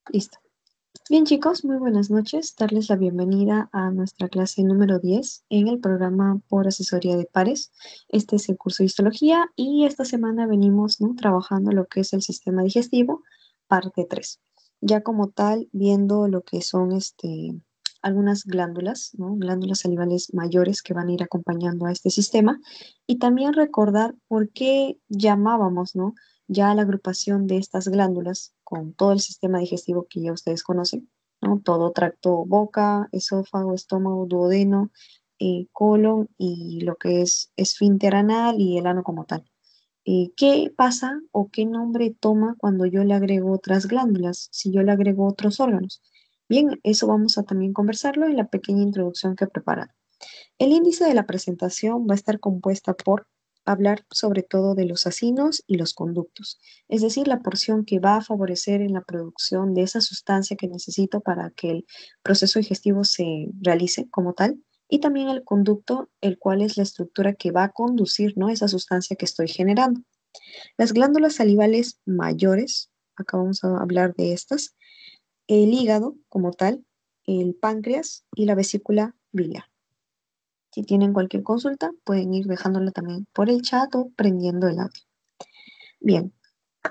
Listo. Bien, chicos, muy buenas noches. Darles la bienvenida a nuestra clase número 10 en el programa por asesoría de pares. Este es el curso de histología y esta semana venimos, ¿no?, trabajando lo que es el sistema digestivo, parte 3. Ya como tal, viendo lo que son algunas glándulas, ¿no?, glándulas salivales mayores que van a ir acompañando a este sistema, y también recordar por qué llamábamos, ¿no?, ya la agrupación de estas glándulas con todo el sistema digestivo que ya ustedes conocen, ¿no? Todo tracto boca, esófago, estómago, duodeno, colon y lo que es esfínter anal y el ano como tal. ¿Qué pasa o qué nombre toma cuando yo le agrego otras glándulas, si yo le agrego otros órganos? Bien, eso vamos a también conversarlo en la pequeña introducción que he preparado. El índice de la presentación va a estar compuesta por hablar sobre todo de los acinos y los conductos, es decir, la porción que va a favorecer en la producción de esa sustancia que necesito para que el proceso digestivo se realice como tal, y también el conducto, el cual es la estructura que va a conducir, ¿no?, esa sustancia que estoy generando. Las glándulas salivales mayores, acá vamos a hablar de estas, el hígado como tal, el páncreas y la vesícula biliar. Si tienen cualquier consulta, pueden ir dejándola también por el chat o prendiendo el audio. Bien,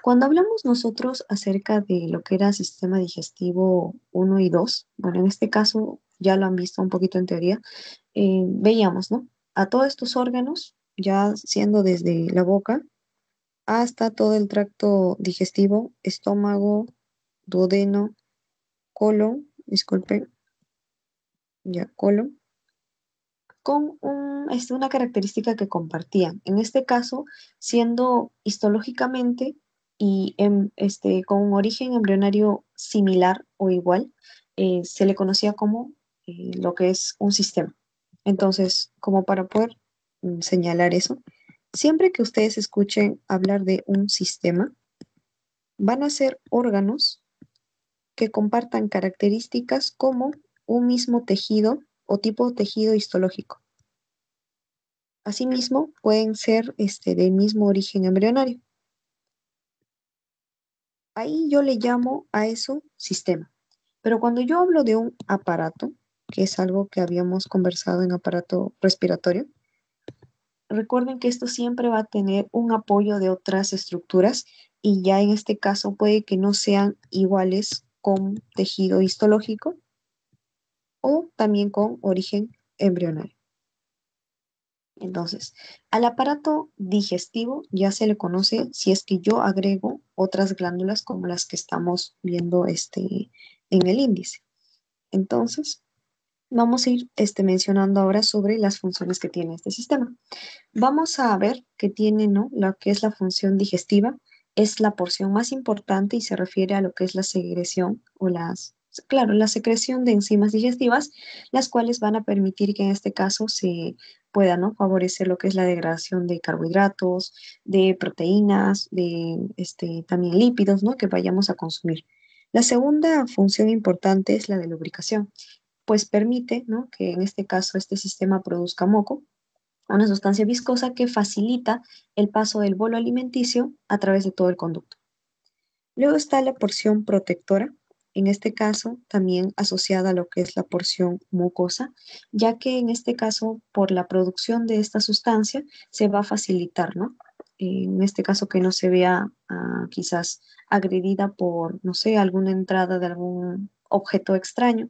cuando hablamos nosotros acerca de lo que era sistema digestivo uno y 2, bueno, en este caso ya lo han visto un poquito en teoría, veíamos, ¿no?, a todos estos órganos, ya siendo desde la boca hasta todo el tracto digestivo, estómago, duodeno, colon, disculpen, ya colon, con una característica que compartían. En este caso, siendo histológicamente y con un origen embrionario similar o igual, se le conocía como lo que es un sistema. Entonces, como para poder señalar eso, siempre que ustedes escuchen hablar de un sistema, van a ser órganos que compartan características como un mismo tejido o tipo de tejido histológico. Asimismo, pueden ser del mismo origen embrionario. Ahí yo le llamo a eso sistema. Pero cuando yo hablo de un aparato, que es algo que habíamos conversado en aparato respiratorio, recuerden que esto siempre va a tener un apoyo de otras estructuras y ya en este caso puede que no sean iguales con tejido histológico o también con origen embrionario. Entonces, al aparato digestivo ya se le conoce si es que yo agrego otras glándulas como las que estamos viendo en el índice. Entonces, vamos a ir mencionando ahora sobre las funciones que tiene este sistema. Vamos a ver que tiene, ¿no?, lo que es la función digestiva, es la porción más importante y se refiere a lo que es la segregación o claro, la secreción de enzimas digestivas, las cuales van a permitir que en este caso se pueda, ¿no?, favorecer lo que es la degradación de carbohidratos, de proteínas, de también lípidos, ¿no?, que vayamos a consumir. La segunda función importante es la de lubricación, pues permite, ¿no?, que en este caso este sistema produzca moco, una sustancia viscosa que facilita el paso del bolo alimenticio a través de todo el conducto. Luego está la porción protectora, en este caso también asociada a lo que es la porción mucosa, ya que en este caso por la producción de esta sustancia se va a facilitar, ¿no? En este caso que no se vea quizás agredida por, no sé, alguna entrada de algún objeto extraño,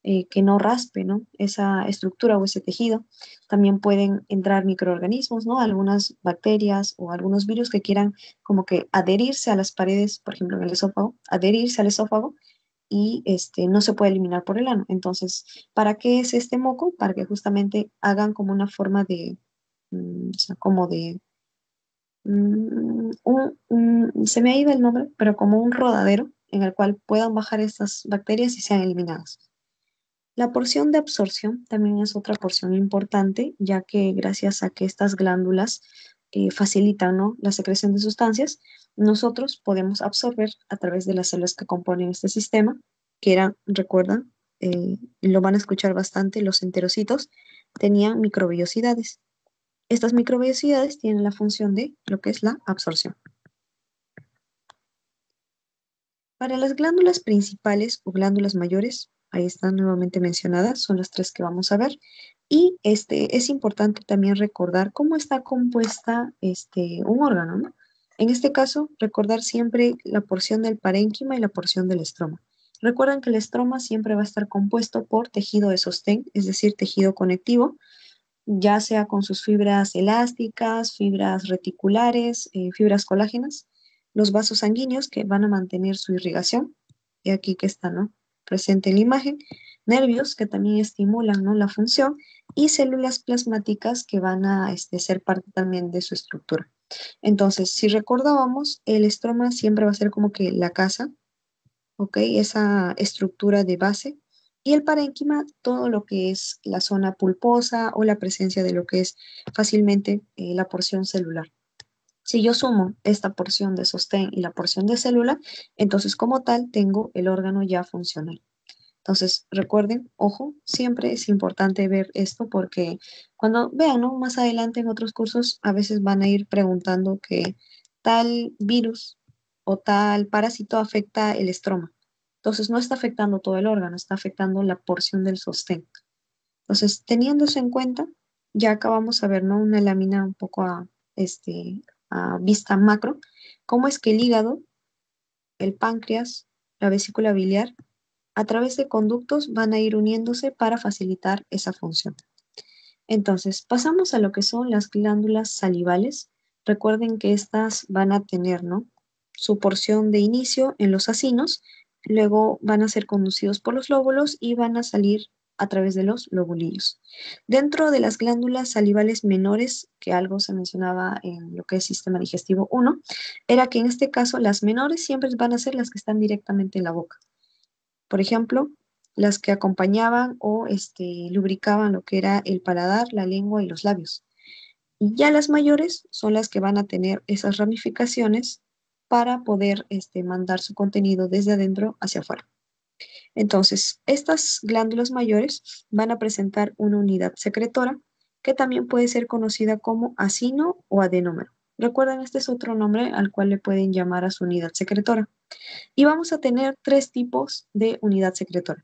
que no raspe, ¿no?, esa estructura o ese tejido. También pueden entrar microorganismos, ¿no?, algunas bacterias o algunos virus que quieran como que adherirse a las paredes, por ejemplo, en el esófago, adherirse al esófago y no se puede eliminar por el ano. Entonces, ¿para qué es este moco? Para que justamente hagan como una forma de, o sea, como de, se me ha ido el nombre, pero como un rodadero en el cual puedan bajar estas bacterias y sean eliminadas. La porción de absorción también es otra porción importante, ya que gracias a que estas glándulas facilitan, ¿no?, la secreción de sustancias, nosotros podemos absorber a través de las células que componen este sistema, que eran, recuerdan, lo van a escuchar bastante, los enterocitos, tenían microvellosidades. Estas microvellosidades tienen la función de lo que es la absorción. Para las glándulas principales o glándulas mayores, ahí están nuevamente mencionadas, son las tres que vamos a ver. Y es importante también recordar cómo está compuesta un órgano, ¿no? En este caso, recordar siempre la porción del parénquima y la porción del estroma. Recuerden que el estroma siempre va a estar compuesto por tejido de sostén, es decir, tejido conectivo, ya sea con sus fibras elásticas, fibras reticulares, fibras colágenas, los vasos sanguíneos que van a mantener su irrigación, y aquí que está, ¿no? Presente en la imagen, nervios que también estimulan, ¿no? La función, y células plasmáticas que van a ser parte también de su estructura. Entonces, si recordábamos, el estroma siempre va a ser como que la casa, ¿ok? Esa estructura de base. Y el parénquima, todo lo que es la zona pulposa o la presencia de lo que es fácilmente la porción celular. Si yo sumo esta porción de sostén y la porción de célula, entonces como tal tengo el órgano ya funcional. Entonces, recuerden, ojo, siempre es importante ver esto porque cuando vean, ¿no? Más adelante en otros cursos, a veces van a ir preguntando que tal virus o tal parásito afecta el estroma. Entonces, no está afectando todo el órgano, está afectando la porción del sostén. Entonces, teniendo eso en cuenta, ya acabamos a ver, ¿no? Una lámina un poco a vista macro, cómo es que el hígado, el páncreas, la vesícula biliar, a través de conductos van a ir uniéndose para facilitar esa función. Entonces, pasamos a lo que son las glándulas salivales. Recuerden que estas van a tener, ¿no? Su porción de inicio en los acinos, luego van a ser conducidos por los lóbulos y van a salir a través de los lobulillos. Dentro de las glándulas salivales menores, que algo se mencionaba en lo que es sistema digestivo 1, era que en este caso las menores siempre van a ser las que están directamente en la boca. Por ejemplo, las que acompañaban o lubricaban lo que era el paladar, la lengua y los labios. Y ya las mayores son las que van a tener esas ramificaciones para poder mandar su contenido desde adentro hacia afuera. Entonces, estas glándulas mayores van a presentar una unidad secretora que también puede ser conocida como acino o adenómero. Recuerden, este es otro nombre al cual le pueden llamar a su unidad secretora. Y vamos a tener tres tipos de unidad secretora.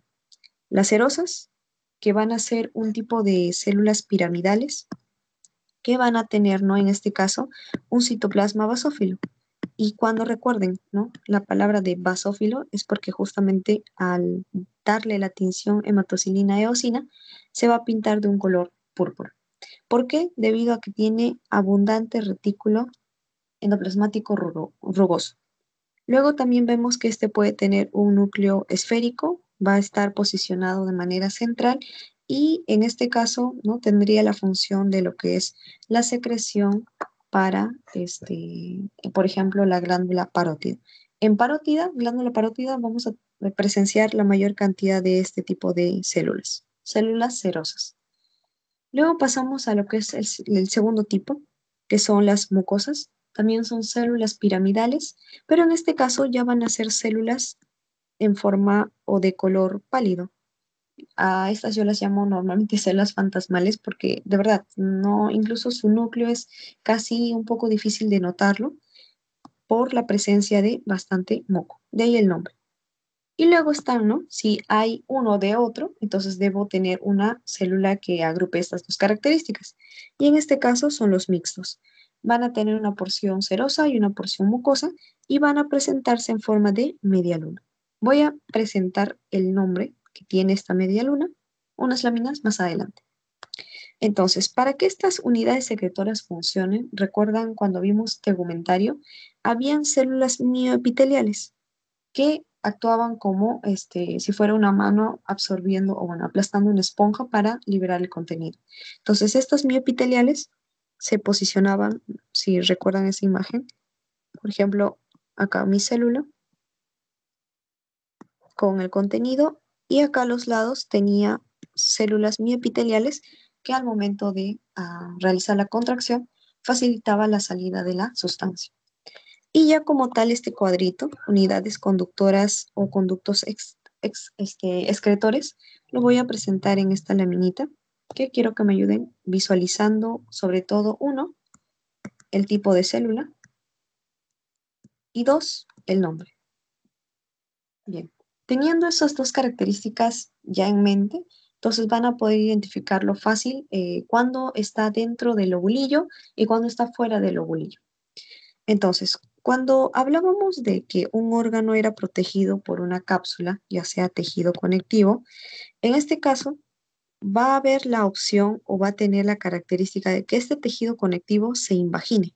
Las serosas, que van a ser un tipo de células piramidales, que van a tener, ¿no? En este caso, un citoplasma basófilo. Y cuando recuerden, ¿no? La palabra de basófilo es porque justamente al darle la tinción hematocilina eosina, se va a pintar de un color púrpura. ¿Por qué? Debido a que tiene abundante retículo endoplasmático rugoso. Luego también vemos que este puede tener un núcleo esférico, va a estar posicionado de manera central y en este caso, ¿no? Tendría la función de lo que es la secreción para, por ejemplo, la glándula parótida. En parótida, glándula parótida, vamos a presenciar la mayor cantidad de este tipo de células, células serosas. Luego pasamos a lo que es el segundo tipo, que son las mucosas. También son células piramidales, pero en este caso ya van a ser células en forma o de color pálido. A estas yo las llamo normalmente células fantasmales porque de verdad, no, incluso su núcleo es casi un poco difícil de notarlo por la presencia de bastante moco. De ahí el nombre. Y luego están, ¿no? Si hay uno de otro, entonces debo tener una célula que agrupe estas dos características. Y en este caso son los mixtos. Van a tener una porción serosa y una porción mucosa y van a presentarse en forma de media luna. Voy a presentar el nombre que tiene esta media luna unas láminas más adelante. Entonces, para que estas unidades secretoras funcionen, recuerdan cuando vimos tegumentario, habían células mioepiteliales que actuaban como si fuera una mano absorbiendo o bueno, aplastando una esponja para liberar el contenido. Entonces, estas miopiteliales se posicionaban, si recuerdan esa imagen, por ejemplo, acá mi célula con el contenido y acá a los lados tenía células miopiteliales que al momento de realizar la contracción facilitaba la salida de la sustancia. Y ya como tal este cuadrito, unidades conductoras o conductos excretores, lo voy a presentar en esta laminita que quiero que me ayuden visualizando sobre todo uno, el tipo de célula y dos, el nombre. Bien, teniendo esas dos características ya en mente, entonces van a poder identificarlo fácil cuando está dentro del ovulillo y cuando está fuera del ovulillo. Entonces, cuando hablábamos de que un órgano era protegido por una cápsula, ya sea tejido conectivo, en este caso va a haber la opción o va a tener la característica de que este tejido conectivo se invagine.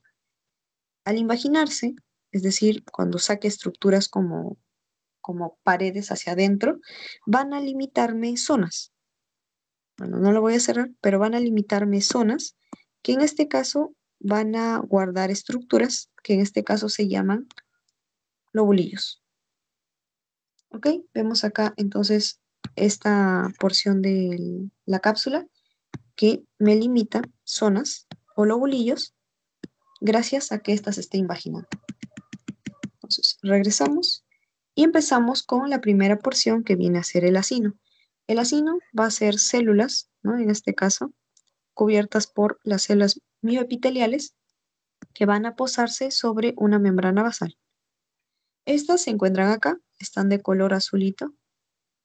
Al invaginarse, es decir, cuando saque estructuras como paredes hacia adentro, van a limitarme zonas. Bueno, no lo voy a cerrar, pero van a limitarme zonas que en este caso van a guardar estructuras que en este caso se llaman lobulillos. ¿Ok? Vemos acá entonces esta porción de la cápsula que me limita zonas o lobulillos gracias a que ésta se esté invaginando. Entonces, regresamos y empezamos con la primera porción que viene a ser el acino. El acino va a ser células, ¿no? En este caso, cubiertas por las células mioepiteliales que van a posarse sobre una membrana basal. Estas se encuentran acá, están de color azulito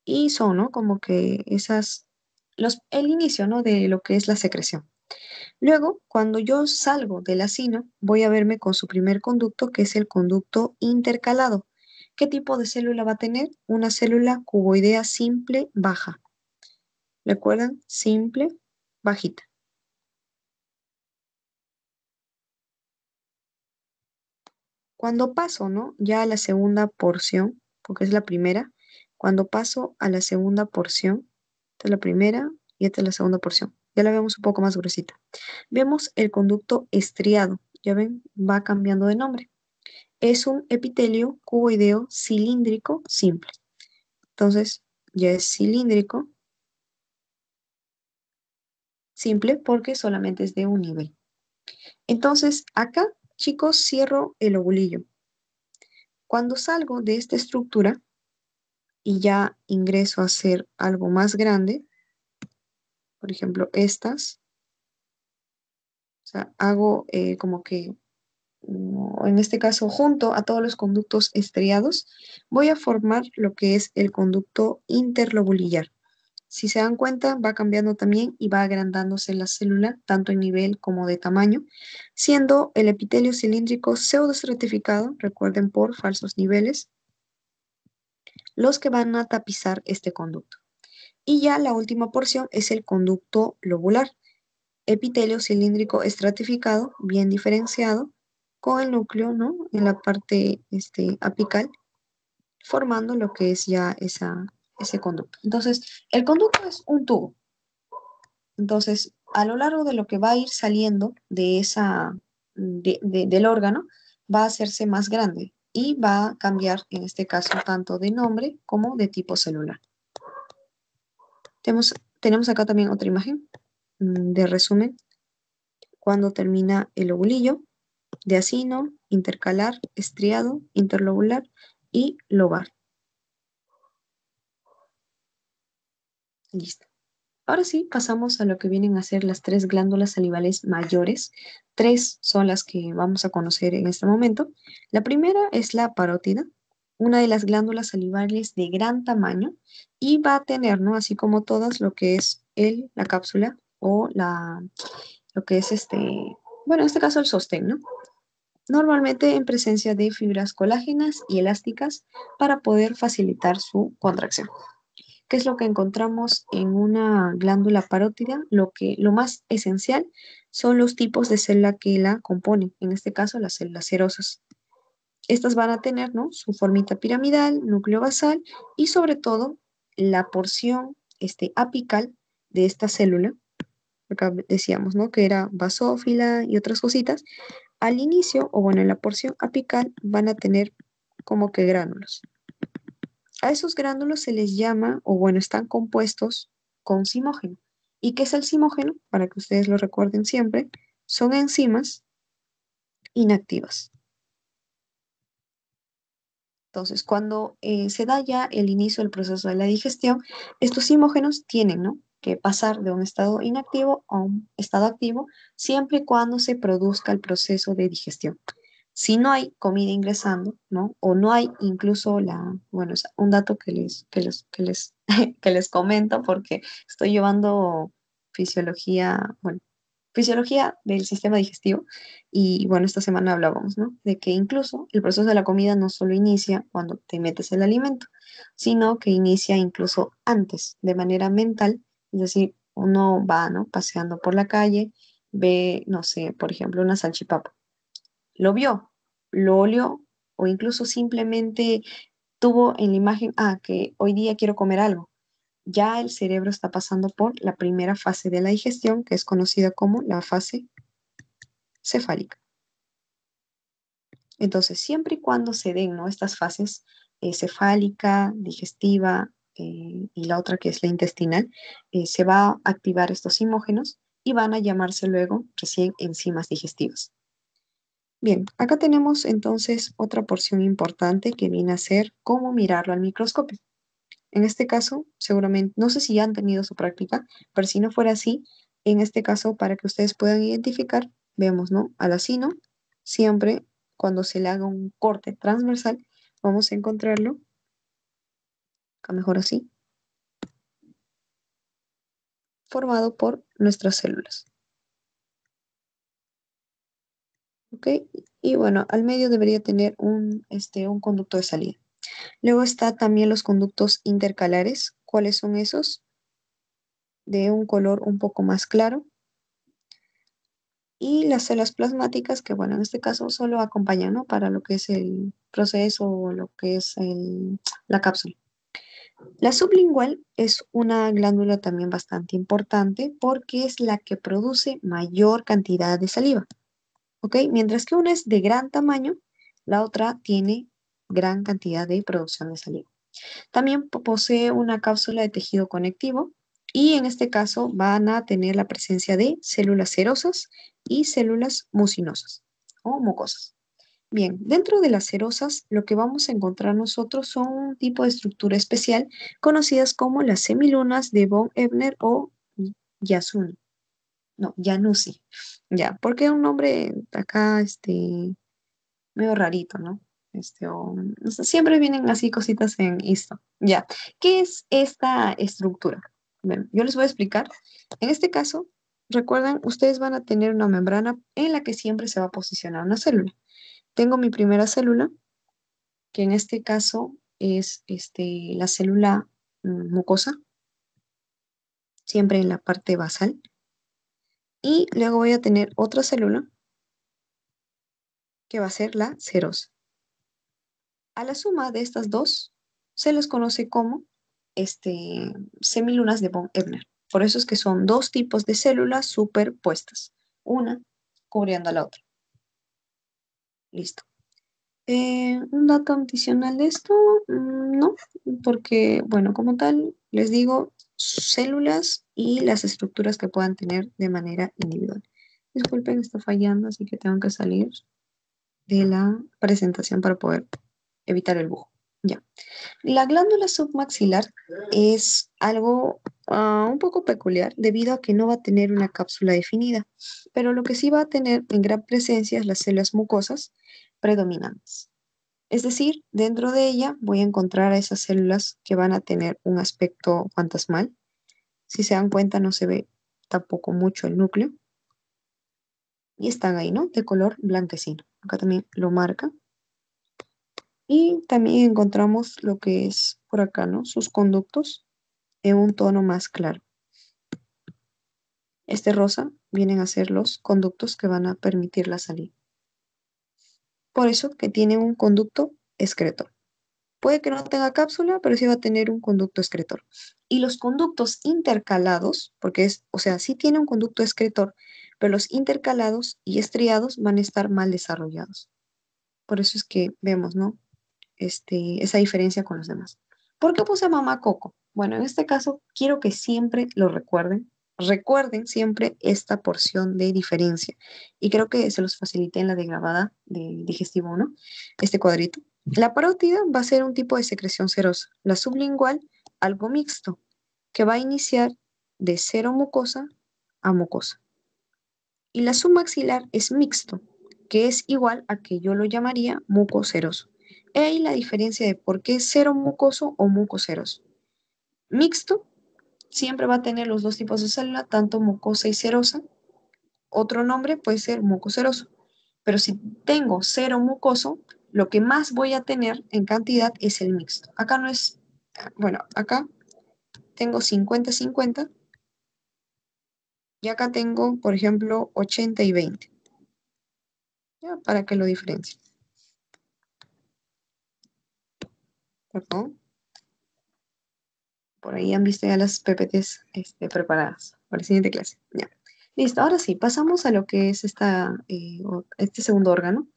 y son, ¿no? Como que el inicio, ¿no? De lo que es la secreción. Luego, cuando yo salgo del acino, voy a verme con su primer conducto, que es el conducto intercalado. ¿Qué tipo de célula va a tener? Una célula cuboidea simple baja. ¿Recuerdan? Simple, bajita. Cuando paso, ¿no? Ya a la segunda porción, porque es la primera, cuando paso a la segunda porción, esta es la primera y esta es la segunda porción. Ya la vemos un poco más gruesita. Vemos el conducto estriado. Ya ven, va cambiando de nombre. Es un epitelio cuboideo cilíndrico simple. Entonces, ya es cilíndrico simple porque solamente es de un nivel. Entonces, acá, chicos, cierro el ovulillo. Cuando salgo de esta estructura y ya ingreso a hacer algo más grande, por ejemplo, estas, o sea, hago como que, en este caso, junto a todos los conductos estriados, voy a formar lo que es el conducto interlobulillar. Si se dan cuenta, va cambiando también y va agrandándose la célula, tanto en nivel como de tamaño, siendo el epitelio cilíndrico pseudoestratificado, recuerden por falsos niveles, los que van a tapizar este conducto. Y ya la última porción es el conducto lobular, epitelio cilíndrico estratificado, bien diferenciado, con el núcleo, ¿no? En la parte apical, formando lo que es ya ese conducto. Entonces, el conducto es un tubo. Entonces, a lo largo de lo que va a ir saliendo del órgano, va a hacerse más grande y va a cambiar, en este caso, tanto de nombre como de tipo celular. Tenemos acá también otra imagen de resumen. Cuando termina el ovulillo, de acino, intercalar, estriado, interlobular y lobar. Listo. Ahora sí, pasamos a lo que vienen a ser las tres glándulas salivales mayores. Tres son las que vamos a conocer en este momento. La primera es la parótida, una de las glándulas salivales de gran tamaño y va a tener, ¿no? Así como todas, lo que es la cápsula o lo que es bueno, en este caso el sostén, ¿no? Normalmente en presencia de fibras colágenas y elásticas para poder facilitar su contracción. ¿Qué es lo que encontramos en una glándula parótida? Lo más esencial son los tipos de célula que la componen, en este caso las células serosas. Estas van a tener, ¿no? Su formita piramidal, núcleo basal y sobre todo la porción apical de esta célula. Acá decíamos, ¿no? Que era basófila y otras cositas. Al inicio, o bueno, en la porción apical van a tener como que gránulos. A esos gránulos se les llama, o bueno, están compuestos con simógeno. ¿Y qué es el simógeno? Para que ustedes lo recuerden siempre, son enzimas inactivas. Entonces, cuando se da ya el inicio del proceso de la digestión, estos simógenos tienen, ¿no? Que pasar de un estado inactivo a un estado activo siempre y cuando se produzca el proceso de digestión. Si no hay comida ingresando, ¿no? O no hay incluso bueno, es un dato que les comento porque estoy llevando fisiología, bueno, fisiología del sistema digestivo y bueno, esta semana hablábamos, ¿no? De que incluso el proceso de la comida no solo inicia cuando te metes el alimento, sino que inicia incluso antes, de manera mental, es decir, uno va, ¿no? Paseando por la calle, ve, no sé, por ejemplo, una salchipapa, lo vio, lo olió o incluso simplemente tuvo en la imagen, que hoy día quiero comer algo. Ya el cerebro está pasando por la primera fase de la digestión, que es conocida como la fase cefálica. Entonces, siempre y cuando se den, ¿no? Estas fases cefálica, digestiva y la otra que es la intestinal, se va a activar estos simógenos y van a llamarse luego recién enzimas digestivas. Bien, acá tenemos entonces otra porción importante que viene a ser cómo mirarlo al microscopio. En este caso, seguramente, no sé si ya han tenido su práctica, pero si no fuera así, en este caso, para que ustedes puedan identificar, vemos, ¿no? Al acino, siempre cuando se le haga un corte transversal, vamos a encontrarlo, acá mejor así, formado por nuestras células. ¿Ok? Y bueno, al medio debería tener un conducto de salida. Luego está también los conductos intercalares. ¿Cuáles son esos? De un color un poco más claro. Y las células plasmáticas, que bueno, en este caso solo acompañan, ¿no? Para lo que es el proceso o lo que es la cápsula. La sublingual es una glándula también bastante importante porque es la que produce mayor cantidad de saliva, ¿ok? Mientras que una es de gran tamaño, la otra tiene gran cantidad de producción de saliva. También posee una cápsula de tejido conectivo y en este caso van a tener la presencia de células serosas y células mucinosas o mucosas. Bien, dentro de las serosas lo que vamos a encontrar nosotros son un tipo de estructura especial conocidas como las semilunas de von Ebner o Yasuni. No, Januzzi. Ya, porque es un nombre acá, medio rarito, ¿no? No sé, siempre vienen así cositas en esto. Ya, ¿qué es esta estructura? Bueno, yo les voy a explicar. En este caso, recuerdan, ustedes van a tener una membrana en la que siempre se va a posicionar una célula. Tengo mi primera célula, que en este caso es la célula mucosa, siempre en la parte basal. Y luego voy a tener otra célula que va a ser la serosa. A la suma de estas dos se les conoce como semilunas de von Ebner. Por eso es que son dos tipos de células superpuestas, una cubriendo a la otra. Listo. Un dato adicional de esto, no, porque, bueno, como tal, les digo células y las estructuras que puedan tener de manera individual. Disculpen, está fallando, así que tengo que salir de la presentación para poder evitar el bug. Ya. La glándula submaxilar es algo un poco peculiar debido a que no va a tener una cápsula definida, pero lo que sí va a tener en gran presencia es las células mucosas predominantes. Es decir, dentro de ella voy a encontrar a esas células que van a tener un aspecto fantasmal. Si se dan cuenta, no se ve tampoco mucho el núcleo. Y están ahí, ¿no? De color blanquecino. Acá también lo marca. Y también encontramos lo que es por acá, ¿no? Sus conductos en un tono más claro. Este rosa vienen a ser los conductos que van a permitir la salida. Por eso que tiene un conducto excretor. Puede que no tenga cápsula, pero sí va a tener un conducto excretor. Y los conductos intercalados, porque o sea, sí tiene un conducto excretor, pero los intercalados y estriados van a estar mal desarrollados. Por eso es que vemos, ¿no? Esa diferencia con los demás. ¿Por qué puse mamá Coco? Bueno, en este caso quiero que siempre lo recuerden. Recuerden siempre esta porción de diferencia. Y creo que se los facilité en la de grabada de digestivo 1, este cuadrito. La parótida va a ser un tipo de secreción serosa. La sublingual, algo mixto, que va a iniciar de cero mucosa a mucosa. Y la submaxilar es mixto, que es igual a que yo lo llamaría mucoceroso. Y ahí la diferencia de por qué cero mucoso o mucoceroso. Mixto siempre va a tener los dos tipos de célula, tanto mucosa y serosa. Otro nombre puede ser mucoceroso. Pero si tengo cero mucoso, lo que más voy a tener en cantidad es el mixto. Acá no es, bueno, acá tengo 50-50 y acá tengo, por ejemplo, 80 y 20. ¿Ya? Para que lo diferencie. Perdón. Por ahí han visto ya las PPTs preparadas para la siguiente clase. Ya. Listo, ahora sí, pasamos a lo que es este segundo órgano,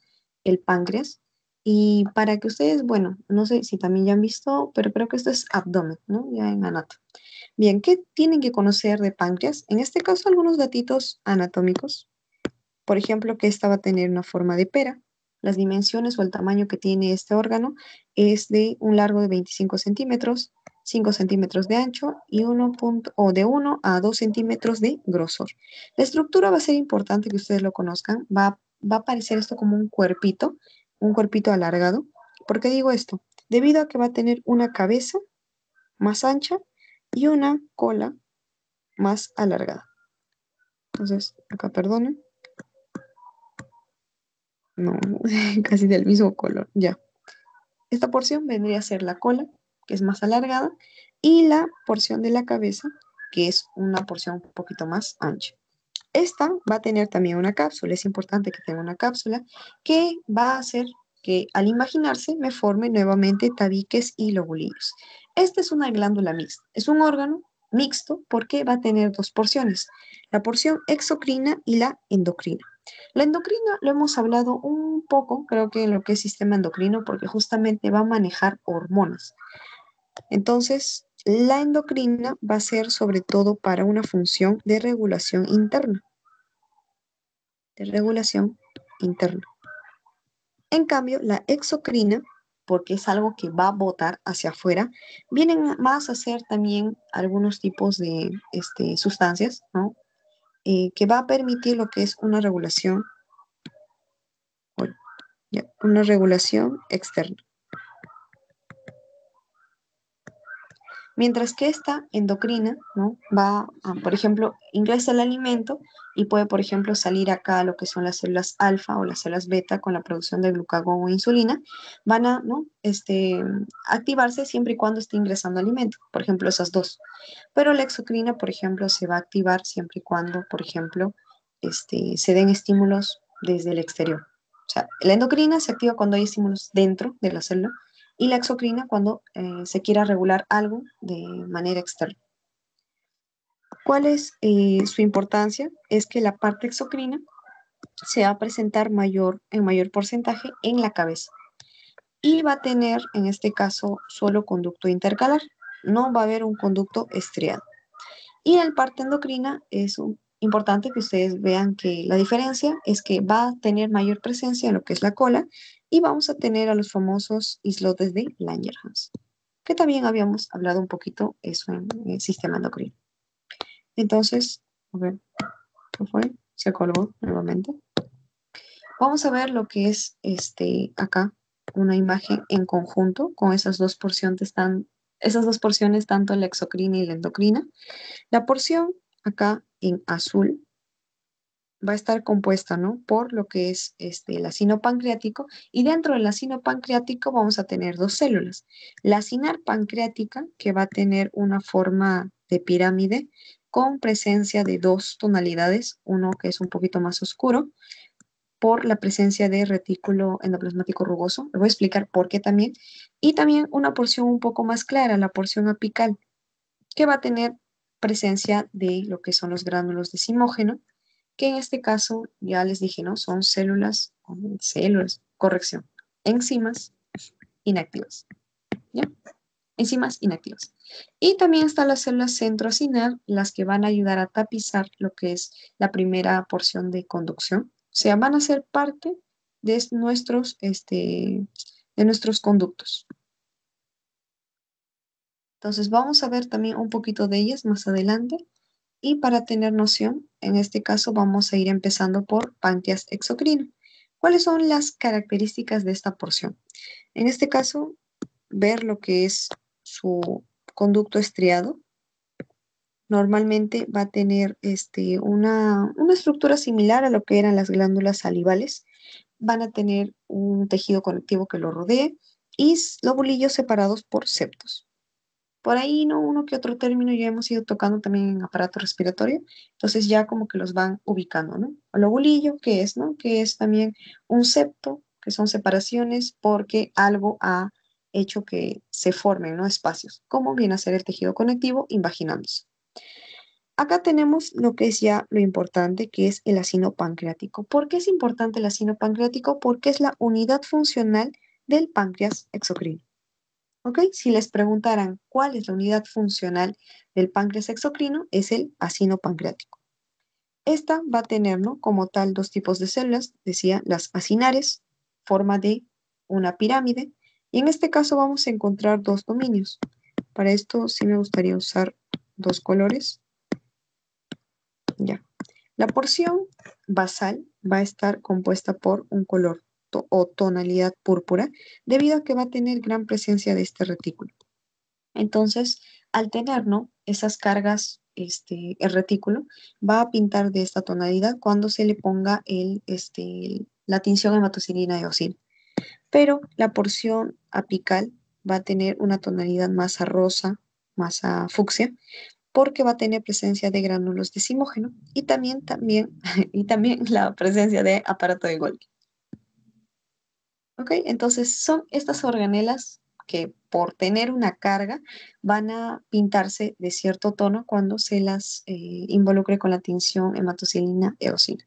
el páncreas. Y para que ustedes, bueno, no sé si también ya han visto, pero creo que esto es abdomen, ¿no? Ya en anato. Bien, ¿qué tienen que conocer de páncreas? En este caso, algunos datitos anatómicos. Por ejemplo, que esta va a tener una forma de pera. Las dimensiones o el tamaño que tiene este órgano es de un largo de 25 centímetros, 5 centímetros de ancho y de 1 a 2 centímetros de grosor. La estructura va a ser importante que ustedes lo conozcan. Va a aparecer esto como un cuerpito alargado. ¿Por qué digo esto? Debido a que va a tener una cabeza más ancha y una cola más alargada. Entonces, acá perdonen. No, casi del mismo color, ya. Esta porción vendría a ser la cola, que es más alargada, y la porción de la cabeza, que es una porción un poquito más ancha. Esta va a tener también una cápsula, es importante que tenga una cápsula, que va a hacer que al imaginarse me forme nuevamente tabiques y lobulillos. Esta es una glándula mixta, es un órgano mixto porque va a tener dos porciones, la porción exocrina y la endocrina. La endocrina lo hemos hablado un poco, creo que en lo que es sistema endocrino, porque justamente va a manejar hormonas. Entonces, la endocrina va a ser sobre todo para una función de regulación interna. En cambio, la exocrina, porque es algo que va a botar hacia afuera, vienen más a ser también algunos tipos de sustancias, ¿no? Que va a permitir lo que es una regulación externa. Mientras que esta endocrina, ¿no? Va a, por ejemplo, ingresa el alimento y puede, por ejemplo, salir acá lo que son las células alfa o las células beta con la producción de glucagón o insulina, van a, ¿no? Activarse siempre y cuando esté ingresando alimento, por ejemplo, esas dos. Pero la exocrina, por ejemplo, se va a activar siempre y cuando, por ejemplo, se den estímulos desde el exterior. O sea, la endocrina se activa cuando hay estímulos dentro de la célula y la exocrina cuando se quiera regular algo de manera externa. ¿Cuál es su importancia? Es que la parte exocrina se va a presentar en mayor porcentaje en la cabeza y va a tener, en este caso, solo conducto intercalar. No va a haber un conducto estriado. Y en la parte endocrina es importante que ustedes vean que la diferencia es que va a tener mayor presencia en lo que es la cola y vamos a tener a los famosos islotes de Langerhans, que también habíamos hablado un poquito eso en el sistema endocrino. Entonces, a ver, ¿qué fue? Se colgó nuevamente. Vamos a ver lo que es acá una imagen en conjunto con esas dos porciones tanto la exocrina y la endocrina. La porción acá en azul va a estar compuesta, ¿no? Por lo que es el ácido pancreático y dentro del ácido pancreático vamos a tener dos células. La cinar pancreática que va a tener una forma de pirámide con presencia de dos tonalidades, uno que es un poquito más oscuro por la presencia de retículo endoplasmático rugoso. Le voy a explicar por qué también. Y también una porción un poco más clara, la porción apical, que va a tener presencia de lo que son los gránulos de simógeno, que en este caso ya les dije, ¿no? Son corrección, enzimas inactivas, ¿ya? Enzimas inactivas. Y también están las células centroacinar, las que van a ayudar a tapizar lo que es la primera porción de conducción. O sea, van a ser parte de nuestros conductos. Entonces vamos a ver también un poquito de ellas más adelante. Y para tener noción, en este caso vamos a ir empezando por páncreas exocrino. ¿Cuáles son las características de esta porción? En este caso, ver lo que es su conducto estriado. Normalmente va a tener una estructura similar a lo que eran las glándulas salivales. Van a tener un tejido conectivo que lo rodee y lobulillos separados por septos. Por ahí, ¿no? Uno que otro término ya hemos ido tocando también en aparato respiratorio, entonces ya como que los van ubicando, ¿no? El lobulillo, ¿qué es, no? Que es también un septo, que son separaciones porque algo ha hecho que se formen, ¿no? Espacios, como viene a ser el tejido conectivo invaginándose. Acá tenemos lo que es ya lo importante, que es el ácido pancreático. ¿Por qué es importante el ácido pancreático? Porque es la unidad funcional del páncreas exocrino. ¿Ok? Si les preguntaran cuál es la unidad funcional del páncreas exocrino, es el ácido pancreático. Esta va a tener, ¿no? Como tal dos tipos de células, decía, las acinares, forma de una pirámide, y en este caso vamos a encontrar dos dominios. Para esto sí me gustaría usar dos colores. Ya. La porción basal va a estar compuesta por un color o tonalidad púrpura, debido a que va a tener gran presencia de este retículo. Entonces, al tener, ¿no? esas cargas, el retículo va a pintar de esta tonalidad cuando se le ponga la tinción hematocilina eosina. Pero la porción apical va a tener una tonalidad más a rosa, más a fucsia, porque va a tener presencia de gránulos de simógeno y y también la presencia de aparato de Golgi. ¿Ok? Entonces son estas organelas que por tener una carga van a pintarse de cierto tono cuando se las involucre con la tinción hematocilina eosina.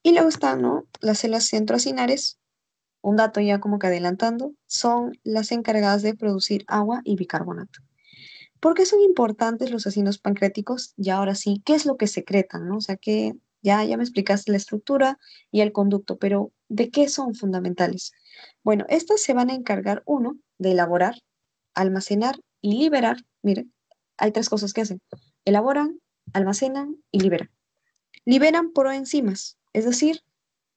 Y luego están, ¿no? las células centroacinares, un dato ya como que adelantando, son las encargadas de producir agua y bicarbonato. ¿Por qué son importantes los ácidos pancreáticos? Y ahora sí, ¿qué es lo que secretan, no? O sea, que ya me explicaste la estructura y el conducto, pero ¿de qué son fundamentales? Bueno, estas se van a encargar, uno, de elaborar, almacenar y liberar. Miren, hay tres cosas que hacen. Elaboran, almacenan y liberan. Liberan proenzimas, es decir,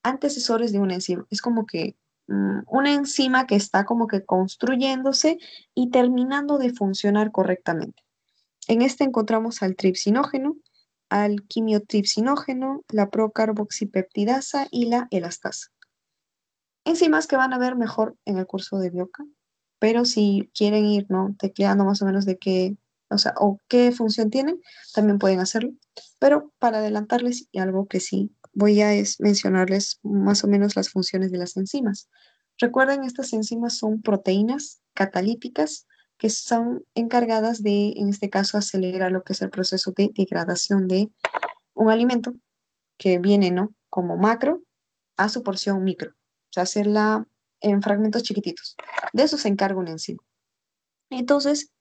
antecesores de una enzima. Es como que una enzima que está como que construyéndose y terminando de funcionar correctamente. En este encontramos al tripsinógeno, al quimiotripsinógeno, la procarboxipeptidasa y la elastasa. Enzimas que van a ver mejor en el curso de Bioca, pero si quieren ir, ¿no? tecleando más o menos de qué, o sea, o qué función tienen, también pueden hacerlo. Pero para adelantarles y algo que sí voy a es mencionarles más o menos las funciones de las enzimas. Recuerden, estas enzimas son proteínas catalíticas que son encargadas de, en este caso, acelerar lo que es el proceso de degradación de un alimento que viene, ¿no? como macro a su porción micro, o sea, hacerla en fragmentos chiquititos. De eso se encarga una enzima. Entonces,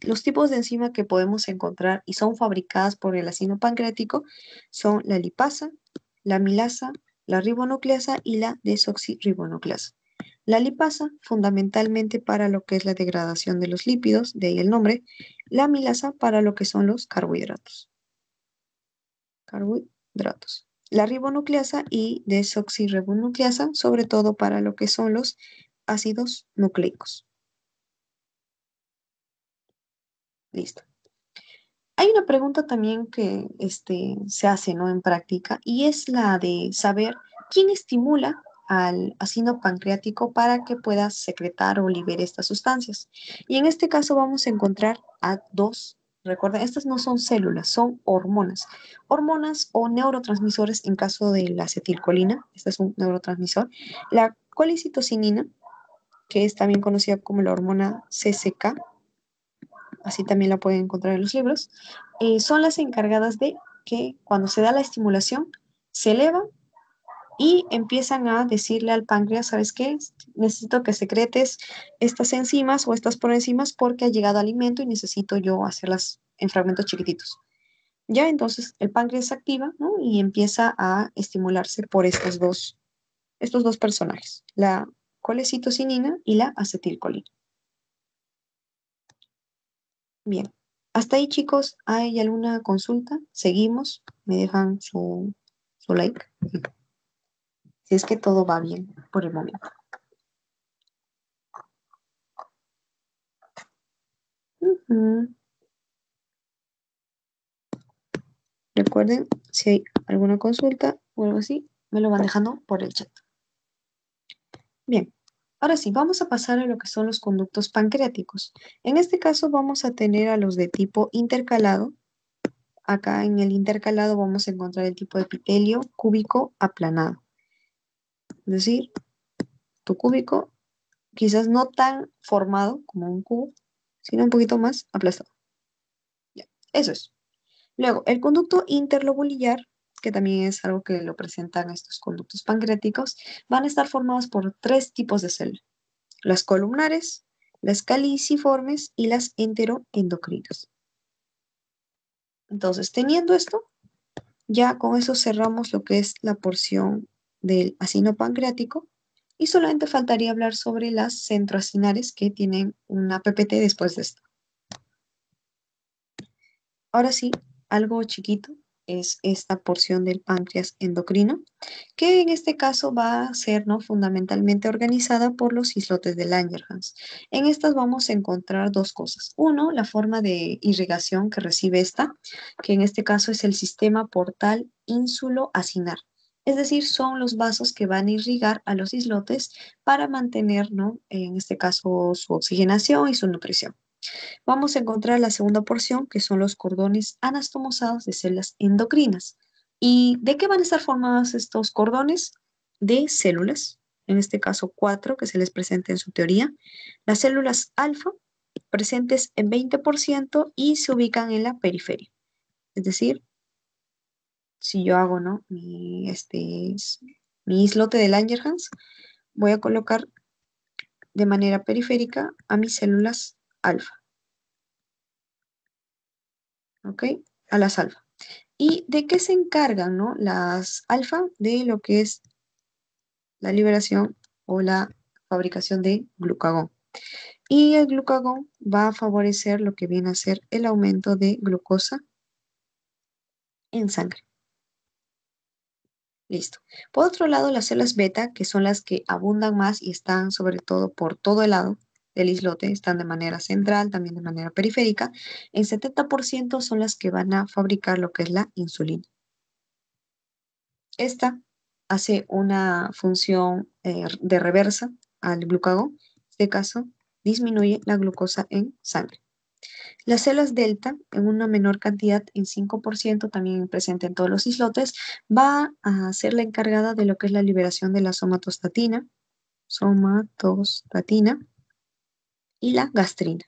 los tipos de enzima que podemos encontrar y son fabricadas por el ácido pancreático son la lipasa, la amilasa, la ribonucleasa y la desoxirribonucleasa. La lipasa, fundamentalmente para lo que es la degradación de los lípidos, de ahí el nombre, la amilasa para lo que son los carbohidratos. Carbohidratos. La ribonucleasa y desoxirribonucleasa, sobre todo para lo que son los ácidos nucleicos. Listo. Hay una pregunta también que se hace, ¿no? en práctica y es la de saber quién estimula al ácido pancreático para que pueda secretar o libere estas sustancias. Y en este caso vamos a encontrar a dos. Recuerden, estas no son células, son hormonas. Hormonas o neurotransmisores en caso de la acetilcolina, este es un neurotransmisor. La colicitocinina, que es también conocida como la hormona CCK, así también la pueden encontrar en los libros, son las encargadas de que cuando se da la estimulación, se eleva y empiezan a decirle al páncreas, ¿sabes qué? Necesito que secretes estas enzimas o estas proenzimas porque ha llegado alimento y necesito yo hacerlas en fragmentos chiquititos. Ya entonces el páncreas se activa, ¿no? y empieza a estimularse por estos dos personajes, la colecistocinina y la acetilcolina. Bien, hasta ahí chicos, ¿hay alguna consulta? Seguimos, me dejan su like. si es que todo va bien por el momento. Ujú. Recuerden, si hay alguna consulta o algo así, me lo van dejando por el chat. Bien, ahora sí, vamos a pasar a lo que son los conductos pancreáticos. En este caso vamos a tener a los de tipo intercalado. Acá en el intercalado vamos a encontrar el tipo de epitelio cúbico aplanado. Es decir, tu cúbico quizás no tan formado como un cubo, sino un poquito más aplastado. Ya, eso es. Luego, el conducto interlobulillar, que también es algo que lo presentan estos conductos pancreáticos, van a estar formados por tres tipos de células: las columnares, las caliciformes y las enteroendocrinas. Entonces, teniendo esto, ya con eso cerramos lo que es la porción del acino pancreático y solamente faltaría hablar sobre las centroacinares que tienen una PPT después de esto. Ahora sí, algo chiquito es esta porción del páncreas endocrino, que en este caso va a ser, ¿no?, fundamentalmente organizada por los islotes de Langerhans. En estas vamos a encontrar dos cosas. Uno, la forma de irrigación que recibe esta, que en este caso es el sistema portal ínsulo-acinar. Es decir, son los vasos que van a irrigar a los islotes para mantener, ¿no?, en este caso, su oxigenación y su nutrición. Vamos a encontrar la segunda porción, que son los cordones anastomosados de células endocrinas. ¿Y de qué van a estar formados estos cordones? De células, en este caso cuatro, que se les presenta en su teoría. Las células alfa, presentes en 20% y se ubican en la periferia. Es decir, si yo hago, ¿no?, mi islote de Langerhans, voy a colocar de manera periférica a mis células alfa, ¿ok? A las alfa. ¿Y de qué se encargan, no?, las alfa? De lo que es la liberación o la fabricación de glucagón. Y el glucagón va a favorecer lo que viene a ser el aumento de glucosa en sangre. Listo. Por otro lado, las células beta, que son las que abundan más y están sobre todo por todo el lado del islote, están de manera central, también de manera periférica, en 70% son las que van a fabricar lo que es la insulina. Esta hace una función de reversa al glucagón. En este caso, disminuye la glucosa en sangre. Las células delta, en una menor cantidad, en 5%, también presente en todos los islotes, va a ser la encargada de lo que es la liberación de la somatostatina y la gastrina.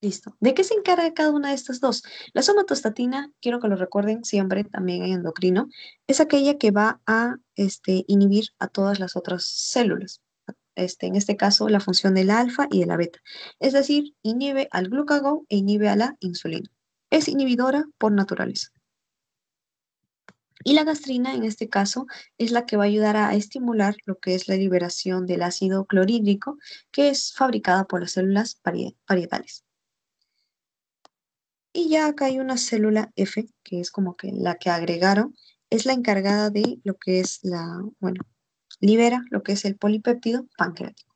Listo. ¿De qué se encarga cada una de estas dos? La somatostatina, quiero que lo recuerden siempre también en endocrino, es aquella que va a inhibir a todas las otras células. En este caso, la función del alfa y de la beta. Es decir, inhibe al glucagón e inhibe a la insulina. Es inhibidora por naturaleza. Y la gastrina, en este caso, es la que va a ayudar a estimular lo que es la liberación del ácido clorhídrico, que es fabricada por las células parietales. Y ya acá hay una célula F, que es como que la que agregaron, es la encargada de lo que es libera lo que es el polipéptido pancreático.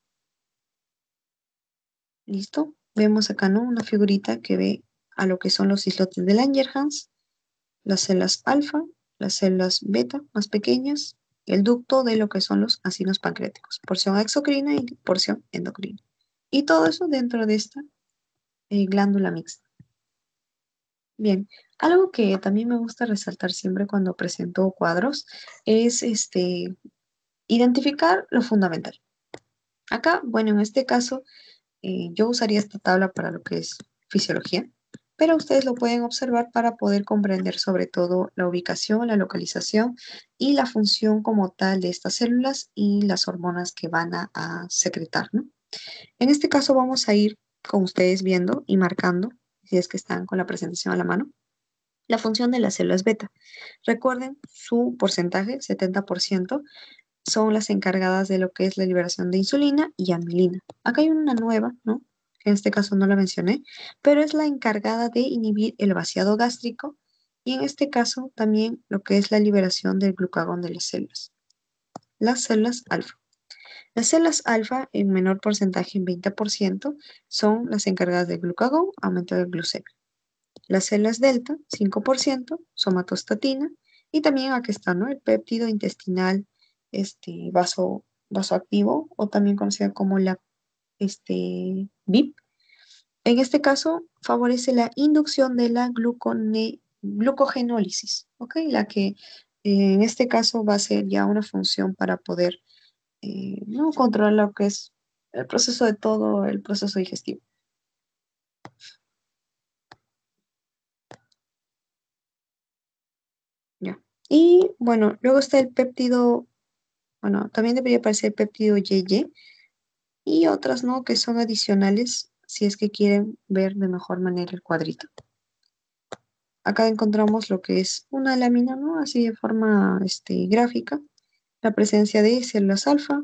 ¿Listo? Vemos acá, ¿no?, una figurita que ve a lo que son los islotes de Langerhans, las células alfa, las células beta más pequeñas, el ducto de lo que son los ácidos pancreáticos, porción exocrina y porción endocrina. Y todo eso dentro de esta glándula mixta. Bien, algo que también me gusta resaltar siempre cuando presento cuadros es identificar lo fundamental. Acá, bueno, en este caso, yo usaría esta tabla para lo que es fisiología, pero ustedes lo pueden observar para poder comprender sobre todo la ubicación, la localización y la función como tal de estas células y las hormonas que van a secretar, ¿no? En este caso vamos a ir con ustedes viendo y marcando, si es que están con la presentación a la mano, la función de las células beta. Recuerden su porcentaje, 70%, son las encargadas de lo que es la liberación de insulina y amilina. Acá hay una nueva, ¿no?, que en este caso no la mencioné, pero es la encargada de inhibir el vaciado gástrico y en este caso también lo que es la liberación del glucagón de las células. Las células alfa. Las células alfa, en menor porcentaje, en 20%, son las encargadas del glucagón, aumento del glucemia. Las células delta, 5%, somatostatina, y también aquí está, ¿no? El péptido intestinal vasoactivo, o también conocida como la VIP. En este caso, favorece la inducción de la glucogenólisis, ¿ok? La que en este caso va a ser ya una función para poder ¿no? controlar lo que es el proceso de todo el proceso digestivo. Ya. Y bueno, luego está el péptido, bueno, también debería aparecer el péptido YY y otras, ¿no? Que son adicionales si es que quieren ver de mejor manera el cuadrito. Acá encontramos lo que es una lámina, ¿no? Así de forma gráfica. La presencia de células alfa,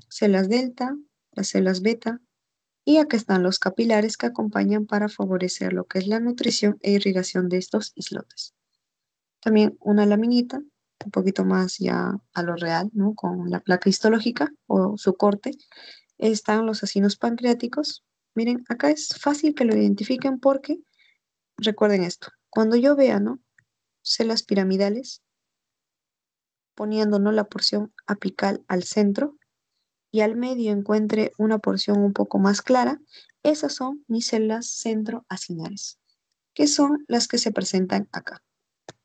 células delta, las células beta, y acá están los capilares que acompañan para favorecer lo que es la nutrición e irrigación de estos islotes. También una laminita, un poquito más ya a lo real, ¿no? Con la placa histológica o su corte. Están los acinos pancreáticos. Miren, acá es fácil que lo identifiquen porque, recuerden esto, cuando yo vea, ¿no? Células piramidales, poniendo, ¿no? La porción apical al centro y al medio encuentre una porción un poco más clara, esas son mis células centroacinares, que son las que se presentan acá.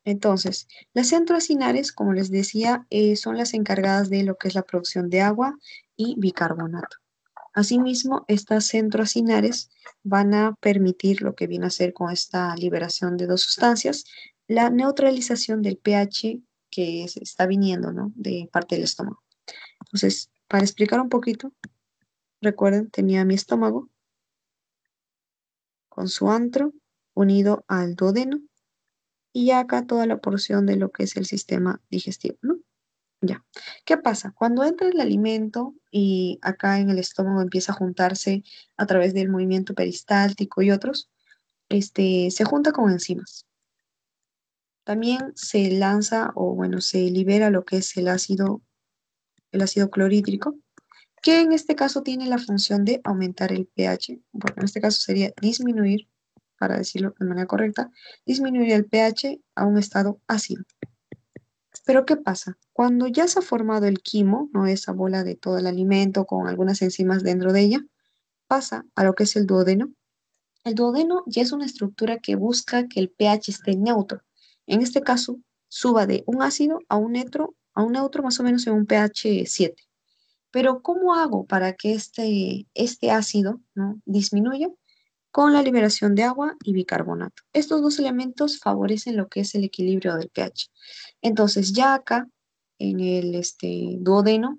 Entonces, las centroacinares, como les decía, son las encargadas de lo que es la producción de agua y bicarbonato. Asimismo, estas centroacinares van a permitir lo que viene a ser con esta liberación de dos sustancias, la neutralización del pH que está viniendo, ¿no? De parte del estómago. Entonces, para explicar un poquito, recuerden, tenía mi estómago con su antro unido al duodeno y acá toda la porción de lo que es el sistema digestivo, ¿no? Ya. ¿Qué pasa? Cuando entra el alimento y acá en el estómago empieza a juntarse a través del movimiento peristáltico y otros, se junta con enzimas. También se lanza o bueno, se libera lo que es el ácido clorhídrico, que en este caso tiene la función de aumentar el pH. Bueno, en este caso sería disminuir, para decirlo de manera correcta, disminuir el pH a un estado ácido. Pero ¿qué pasa? Cuando ya se ha formado el quimo, ¿no? Esa bola de todo el alimento con algunas enzimas dentro de ella, pasa a lo que es el duodeno. El duodeno ya es una estructura que busca que el pH esté neutro. En este caso, suba de un ácido a un neutro más o menos en un pH 7. Pero ¿cómo hago para que este ácido, ¿no? disminuya? Con la liberación de agua y bicarbonato. Estos dos elementos favorecen lo que es el equilibrio del pH. Entonces, ya acá, en el duodeno,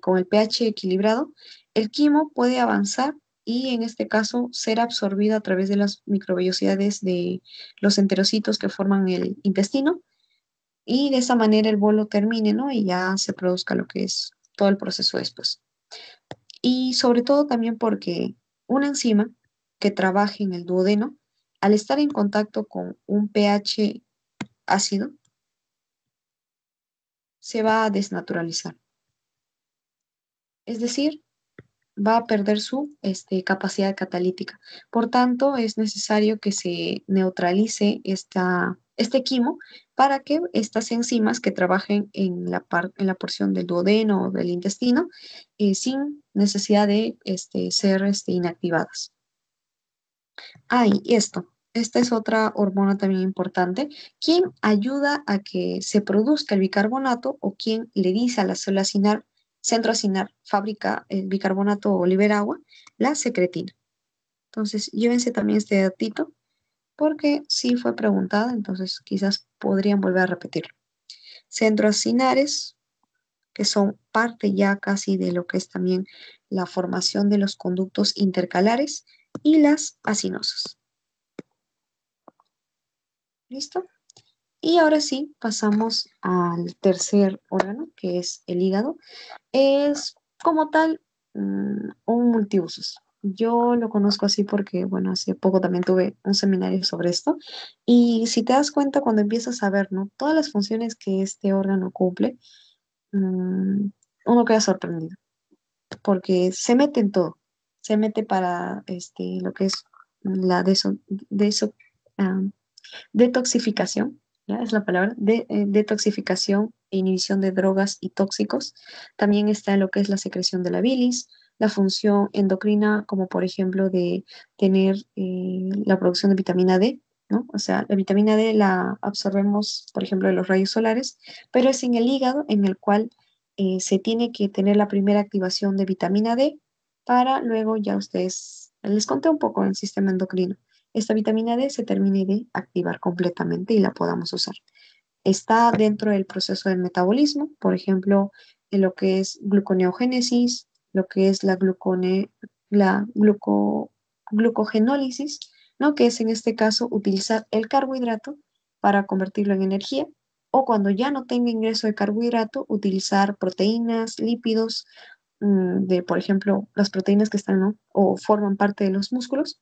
con el pH equilibrado, el quimo puede avanzar y en este caso ser absorbido a través de las microvellosidades de los enterocitos que forman el intestino y de esa manera el bolo termine, ¿no? Y ya se produzca lo que es todo el proceso después. Y sobre todo también porque una enzima que trabaje en el duodeno, al estar en contacto con un pH ácido, se va a desnaturalizar. Es decir, va a perder su capacidad catalítica. Por tanto, es necesario que se neutralice este quimo para que estas enzimas que trabajen en la porción del duodeno o del intestino sin necesidad de ser inactivadas. Ah, y esta es otra hormona también importante, quien ayuda a que se produzca el bicarbonato o quien le dice a la célula centroacinar, fabrica el bicarbonato o libera agua, la secretina. Entonces, llévense también este datito porque sí fue preguntada, entonces quizás podrían volver a repetirlo. Centroacinares, que son parte ya casi de lo que es también la formación de los conductos intercalares y las acinosas. ¿Listo? Y ahora sí, pasamos al tercer órgano, que es el hígado. Es como tal un multiusos. Yo lo conozco así porque, bueno, hace poco también tuve un seminario sobre esto. Y si te das cuenta, cuando empiezas a ver, ¿no? Todas las funciones que este órgano cumple, mm, uno queda sorprendido, porque se mete en todo. Se mete para lo que es la ah, detoxificación, ¿ya? Es la palabra, detoxificación e inhibición de drogas y tóxicos. También está en lo que es la secreción de la bilis, la función endocrina, como por ejemplo de tener la producción de vitamina D, ¿no? O sea, la vitamina D la absorbemos, por ejemplo, de los rayos solares, pero es en el hígado en el cual se tiene que tener la primera activación de vitamina D para luego ya ustedes, les conté un poco el sistema endocrino, esta vitamina D se termine de activar completamente y la podamos usar. Está dentro del proceso del metabolismo, por ejemplo, en lo que es gluconeogénesis, lo que es la glucogenólisis, ¿no? Que es en este caso utilizar el carbohidrato para convertirlo en energía, o cuando ya no tenga ingreso de carbohidrato, utilizar proteínas, lípidos, de, por ejemplo, las proteínas que están, ¿no? O forman parte de los músculos,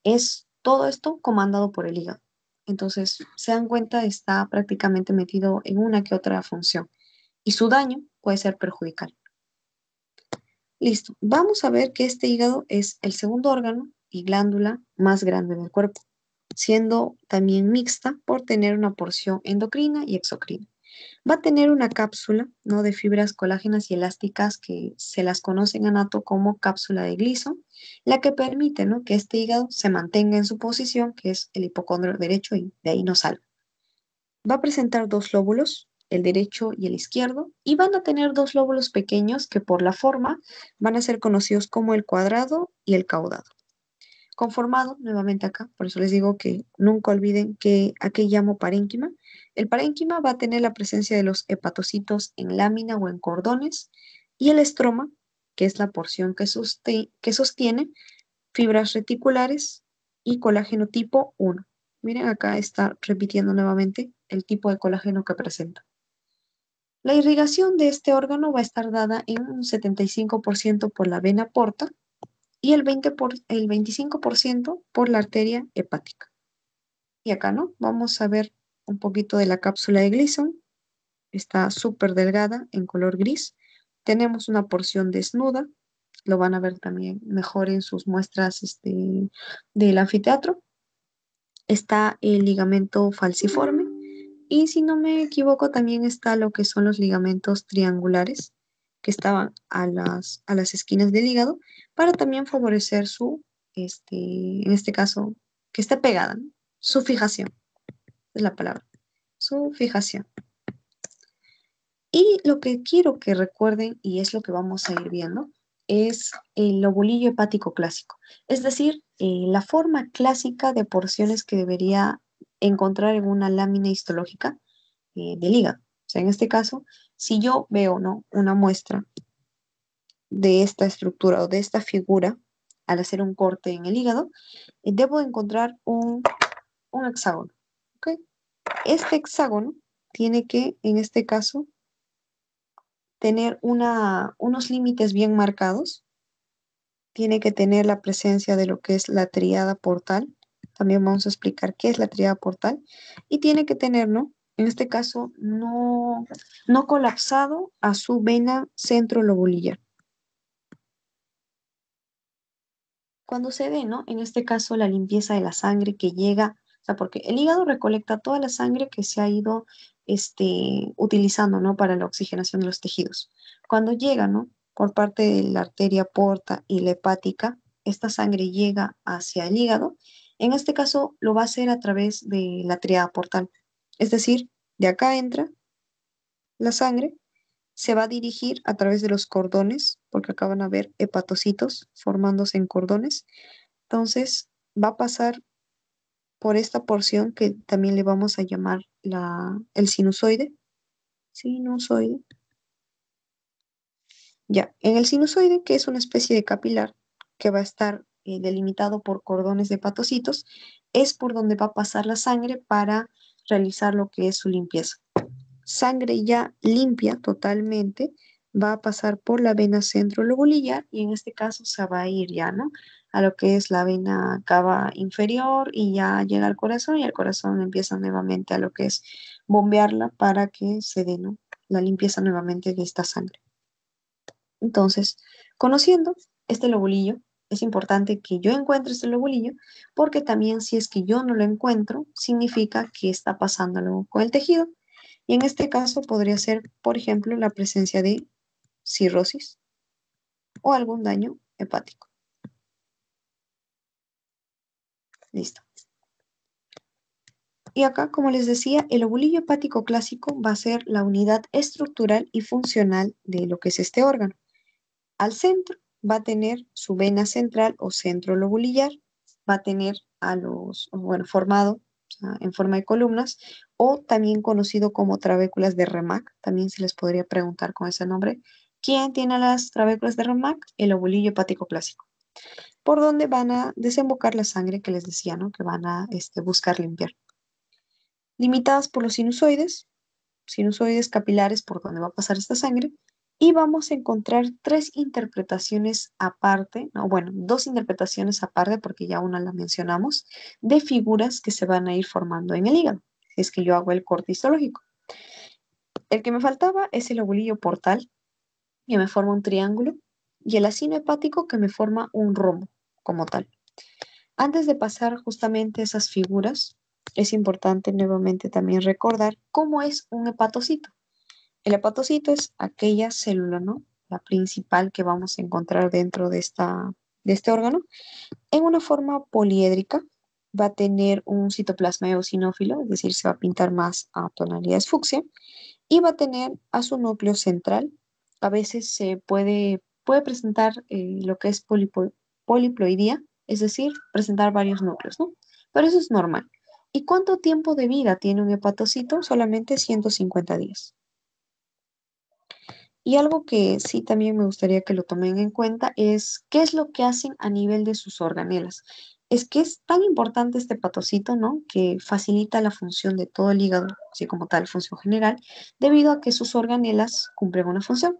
es todo esto comandado por el hígado. Entonces, se dan cuenta, está prácticamente metido en una que otra función y su daño puede ser perjudicial. Listo, vamos a ver que este hígado es el segundo órgano y glándula más grande del cuerpo, siendo también mixta por tener una porción endocrina y exocrina. Va a tener una cápsula, ¿no? De fibras colágenas y elásticas que se las conoce en anato como cápsula de Gleason, la que permite, ¿no? Que este hígado se mantenga en su posición, que es el hipocondrio derecho, y de ahí no salga. Va a presentar dos lóbulos, el derecho y el izquierdo, y van a tener dos lóbulos pequeños que por la forma van a ser conocidos como el cuadrado y el caudado. Conformado nuevamente acá, por eso les digo que nunca olviden que a qué llamo parénquima. El parénquima va a tener la presencia de los hepatocitos en lámina o en cordones, y el estroma, que es la porción que sostiene fibras reticulares y colágeno tipo 1. Miren, acá está repitiendo nuevamente el tipo de colágeno que presenta. La irrigación de este órgano va a estar dada en un 75% por la vena porta y el 25% por la arteria hepática. Y acá, ¿no? Vamos a ver un poquito de la cápsula de Gleason. Está súper delgada, en color gris. Tenemos una porción desnuda. Lo van a ver también mejor en sus muestras del anfiteatro. Está el ligamento falciforme. Y si no me equivoco, también está lo que son los ligamentos triangulares que estaban a las esquinas del hígado para también favorecer en este caso, que esté pegada, ¿no? Su fijación, es la palabra, su fijación. Y lo que quiero que recuerden, y es lo que vamos a ir viendo, es el lobulillo hepático clásico. Es decir, la forma clásica de porciones que debería encontrar en una lámina histológica del hígado. O sea, en este caso, si yo veo, ¿no? Una muestra de esta estructura o de esta figura al hacer un corte en el hígado, debo encontrar un hexágono. ¿Ok? Este hexágono tiene que, en este caso, tener unos límites bien marcados, tiene que tener la presencia de lo que es la tríada portal. También vamos a explicar qué es la tríada portal. Y tiene que tener, ¿no? En este caso, no colapsado a su vena centrolobulillar. Cuando se dé, ¿no? En este caso, la limpieza de la sangre que llega, o sea, porque el hígado recolecta toda la sangre que se ha ido utilizando, ¿no? Para la oxigenación de los tejidos. Cuando llega, ¿no? Por parte de la arteria porta y la hepática, esta sangre llega hacia el hígado. En este caso, lo va a hacer a través de la tríada portal. Es decir, de acá entra la sangre, se va a dirigir a través de los cordones, porque acá van a ver hepatocitos formándose en cordones. Entonces, va a pasar por esta porción que también le vamos a llamar el sinusoide. Sinusoide. Ya, en el sinusoide, que es una especie de capilar que va a estar delimitado por cordones de hepatocitos, es por donde va a pasar la sangre para realizar lo que es su limpieza. Sangre ya limpia totalmente, va a pasar por la vena centrolobulillar y en este caso se va a ir ya, ¿no? A lo que es la vena cava inferior y ya llega al corazón y el corazón empieza nuevamente a lo que es bombearla para que se dé, ¿no? La limpieza nuevamente de esta sangre. Entonces, conociendo este lobulillo, es importante que yo encuentre este lobulillo porque también si es que yo no lo encuentro, significa que está pasando algo con el tejido. Y en este caso podría ser, por ejemplo, la presencia de cirrosis o algún daño hepático. Listo. Y acá, como les decía, el lobulillo hepático clásico va a ser la unidad estructural y funcional de lo que es este órgano. Al centro va a tener su vena central o centro lobulillar, va a tener bueno, formado, o sea, en forma de columnas, o también conocido como trabéculas de Remack, también se les podría preguntar con ese nombre. ¿Quién tiene las trabéculas de Remack? El lobulillo hepático clásico, por donde van a desembocar la sangre que les decía, ¿no? Que van a buscar limpiar. Limitadas por los sinusoides capilares por donde va a pasar esta sangre, y vamos a encontrar tres interpretaciones aparte, no, bueno, dos interpretaciones aparte, porque ya una la mencionamos, de figuras que se van a ir formando en el hígado, si es que yo hago el corte histológico. El que me faltaba es el lobulillo portal, que me forma un triángulo, y el acino hepático que me forma un rombo como tal. Antes de pasar justamente esas figuras, es importante nuevamente también recordar cómo es un hepatocito. El hepatocito es aquella célula, ¿no? La principal que vamos a encontrar dentro de este órgano. En una forma poliédrica va a tener un citoplasma eosinófilo, es decir, se va a pintar más a tonalidades fucsia, y va a tener a su núcleo central. A veces puede presentar lo que es poliploidía, es decir, presentar varios núcleos, ¿no? Pero eso es normal. ¿Y cuánto tiempo de vida tiene un hepatocito? Solamente 150 días. Y algo que sí también me gustaría que lo tomen en cuenta es qué es lo que hacen a nivel de sus organelas. Es que es tan importante este patocito, ¿no? Que facilita la función de todo el hígado, así como tal, función general, debido a que sus organelas cumplen una función.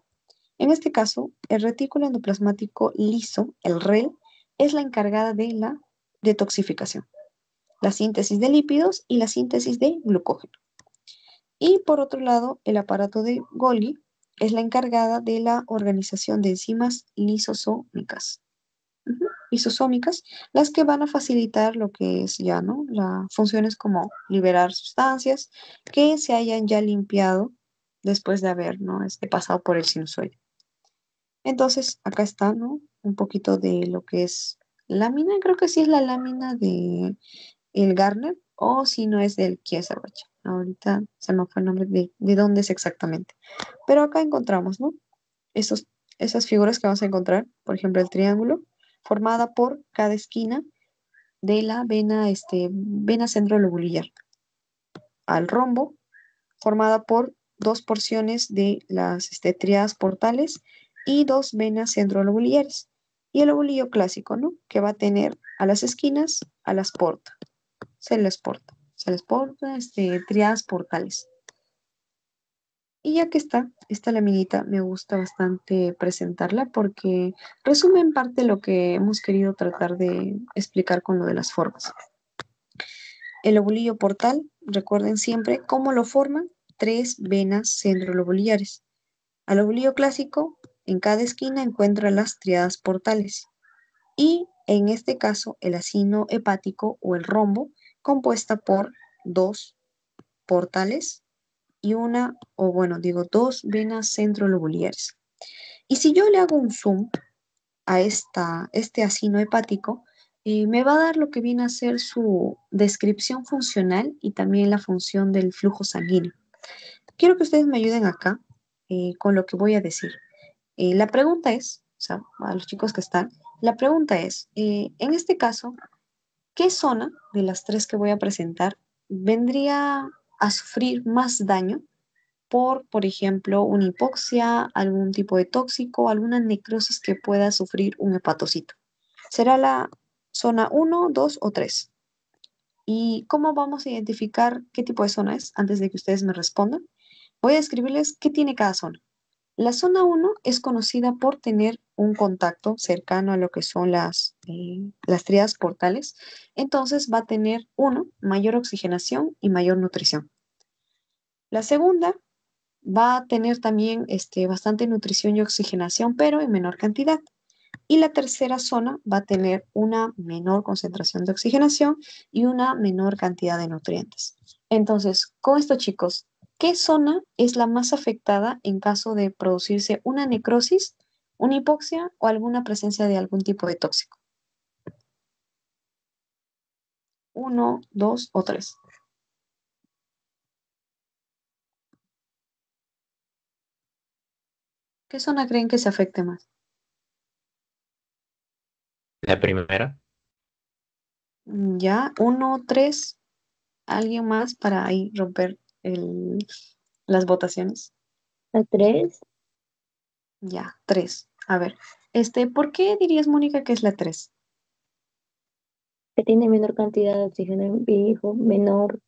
En este caso, el retículo endoplasmático liso, el REL, es la encargada de la detoxificación, la síntesis de lípidos y la síntesis de glucógeno. Y por otro lado, el aparato de Golgi es la encargada de la organización de enzimas lisosómicas. Lisosómicas, las que van a facilitar lo que es ya, ¿no? Las funciones como liberar sustancias que se hayan ya limpiado después de haber, ¿no? Pasado por el sinusoide. Entonces, acá está, ¿no? Un poquito de lo que es lámina, creo que sí es la lámina de el Garner, o si no es del Kieserwich. Ahorita se me fue el nombre de dónde es exactamente. Pero acá encontramos, ¿no? Esos, esas figuras que vamos a encontrar, por ejemplo, el triángulo, formada por cada esquina de la vena centrolobulillar. Al rombo, formada por dos porciones de las tríadas portales y dos venas centrolobulillares. Y el lobulillo clásico, ¿no? Que va a tener a las esquinas, a las portas. Se les porta, tríadas portales. Y ya que está, esta laminita me gusta bastante presentarla porque resume en parte lo que hemos querido tratar de explicar con lo de las formas. El lobulillo portal, recuerden siempre cómo lo forman tres venas centrolobulillares. Al lobulillo clásico, en cada esquina encuentra las tríadas portales. Y en este caso, el acino hepático o el rombo, compuesta por dos portales y dos venas centrolobuliares. Y si yo le hago un zoom a este acino hepático, me va a dar lo que viene a ser su descripción funcional y también la función del flujo sanguíneo. Quiero que ustedes me ayuden acá con lo que voy a decir. La pregunta es, o sea, a los chicos que están, la pregunta es, en este caso, ¿qué zona de las tres que voy a presentar vendría a sufrir más daño por ejemplo, una hipoxia, algún tipo de tóxico, alguna necrosis que pueda sufrir un hepatocito? ¿Será la zona 1, 2 o 3? ¿Y cómo vamos a identificar qué tipo de zona es antes de que ustedes me respondan? Voy a escribirles qué tiene cada zona. La zona 1 es conocida por tener un contacto cercano a lo que son las tríadas portales. Entonces va a tener, uno, mayor oxigenación y mayor nutrición. La segunda va a tener también bastante nutrición y oxigenación, pero en menor cantidad. Y la tercera zona va a tener una menor concentración de oxigenación y una menor cantidad de nutrientes. Entonces, con esto, chicos, ¿qué zona es la más afectada en caso de producirse una necrosis, una hipoxia o alguna presencia de algún tipo de tóxico? Uno, dos o tres. ¿Qué zona creen que se afecte más? La primera, Ya, uno, tres, alguien más para ahí romper las votaciones. La 3, Ya, tres. A ver, ¿por qué dirías, Mónica, que es la tres? que tiene menor cantidad de oxígeno en vivo, menor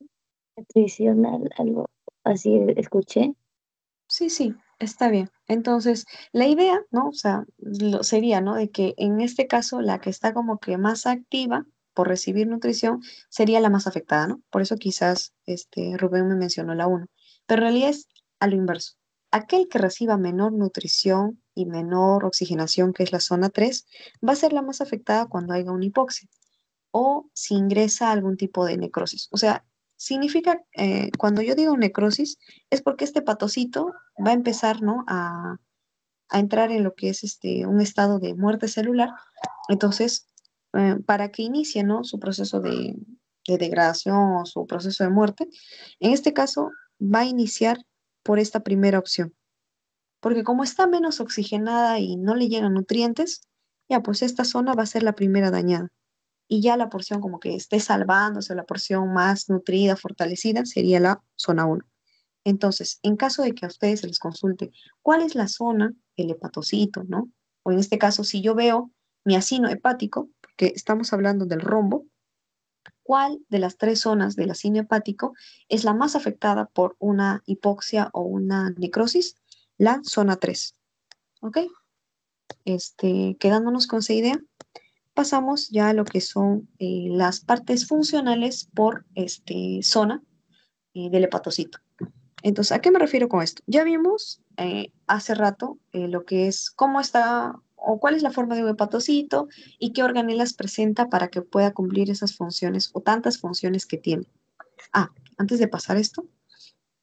nutricional, algo así escuché. Sí, sí, está bien. Entonces, la idea, ¿no? O sea, sería, ¿no? De que en este caso la que está como que más activa por recibir nutrición sería la más afectada, ¿no? Por eso quizás Rubén me mencionó la uno. Pero en realidad es a lo inverso. Aquel que reciba menor nutrición y menor oxigenación, que es la zona 3, va a ser la más afectada cuando haya una hipoxia o si ingresa algún tipo de necrosis. O sea, significa, cuando yo digo necrosis, es porque este patocito va a empezar, ¿no? A entrar en lo que es un estado de muerte celular. Entonces, para que inicie, ¿no? Su proceso de degradación o su proceso de muerte, en este caso va a iniciar por esta primera opción. Porque como está menos oxigenada y no le llegan nutrientes, ya pues esta zona va a ser la primera dañada y ya la porción como que esté salvándose, la porción más nutrida, fortalecida, sería la zona uno. Entonces, en caso de que a ustedes se les consulte cuál es la zona, el hepatocito, ¿no? O en este caso, si yo veo miacino hepático, porque estamos hablando del rombo, ¿cuál de las tres zonas del acino hepático es la más afectada por una hipoxia o una necrosis? La zona 3. ¿Ok? Quedándonos con esa idea, pasamos ya a lo que son las partes funcionales por zona del hepatocito. Entonces, ¿a qué me refiero con esto? Ya vimos hace rato lo que es cómo está o cuál es la forma de un hepatocito y qué organelas presenta para que pueda cumplir esas funciones o tantas funciones que tiene. Ah, antes de pasar esto,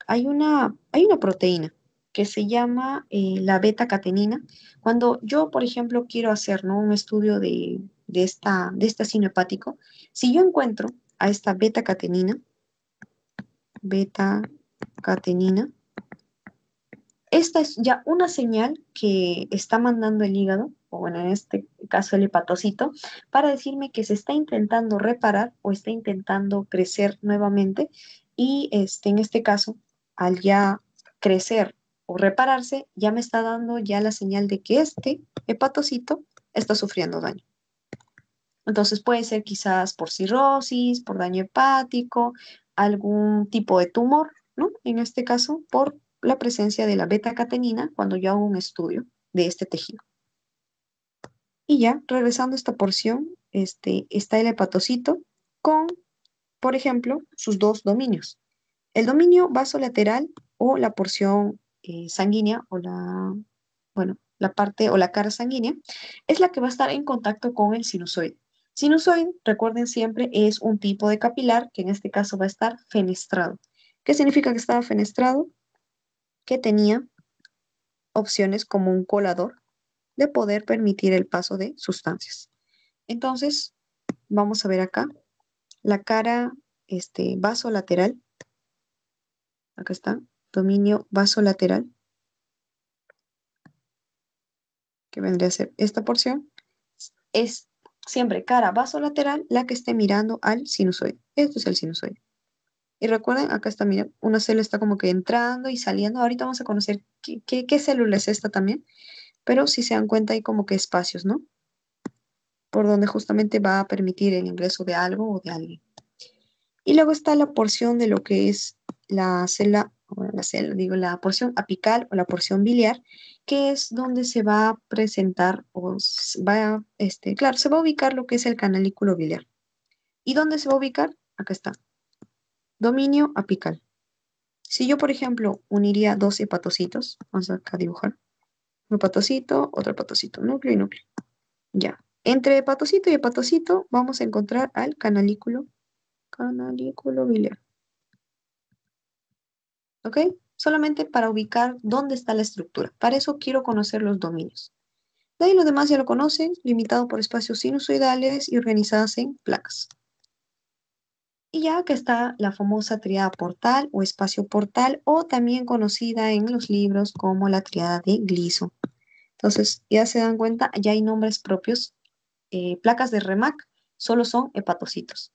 hay una proteína que se llama la beta-catenina. Cuando yo, por ejemplo, quiero hacer, ¿no? Un estudio de este signo hepático, si yo encuentro a esta beta-catenina, esta es ya una señal que está mandando el hígado, o bueno, en este caso el hepatocito, para decirme que se está intentando reparar o está intentando crecer nuevamente. Y en este caso, al ya crecer o repararse, ya me está dando ya la señal de que este hepatocito está sufriendo daño. Entonces puede ser quizás por cirrosis, por daño hepático, algún tipo de tumor, ¿no? En este caso, por la presencia de la beta-catenina cuando yo hago un estudio de este tejido. Y ya, regresando a esta porción, está el hepatocito con, por ejemplo, sus dos dominios. El dominio vasolateral o la porción sanguínea o bueno, la parte o la cara sanguínea es la que va a estar en contacto con el sinusoide. Sinusoide, recuerden siempre, es un tipo de capilar que en este caso va a estar fenestrado. ¿Qué significa que estaba fenestrado? Que tenía opciones como un colador de poder permitir el paso de sustancias. Entonces, vamos a ver acá la cara vasolateral. Acá está, dominio vasolateral, que vendría a ser esta porción. Es siempre cara vasolateral la que esté mirando al sinusoide. Esto es el sinusoide. Y recuerden, acá está, miren, una célula está como que entrando y saliendo. Ahorita vamos a conocer qué célula es esta también. Pero si se dan cuenta hay como que espacios, ¿no? Por donde justamente va a permitir el ingreso de algo o de alguien. Y luego está la porción de lo que es la célula, digo, la porción apical o la porción biliar, que es donde se va a presentar claro, se va a ubicar lo que es el canalículo biliar. ¿Y dónde se va a ubicar? Acá está, dominio apical. Si yo, por ejemplo, uniría dos hepatocitos, vamos acá a dibujar, un hepatocito, otro hepatocito, núcleo y núcleo. Ya. Entre hepatocito y hepatocito vamos a encontrar al canalículo biliar. ¿Ok? Solamente para ubicar dónde está la estructura. Para eso quiero conocer los dominios. De ahí lo demás ya lo conocen, limitado por espacios sinusoidales y organizadas en placas. Y ya que está la famosa triada portal o espacio portal, o también conocida en los libros como la triada de Gliso. Entonces, ya se dan cuenta, ya hay nombres propios. Placas de REMAC solo son hepatocitos.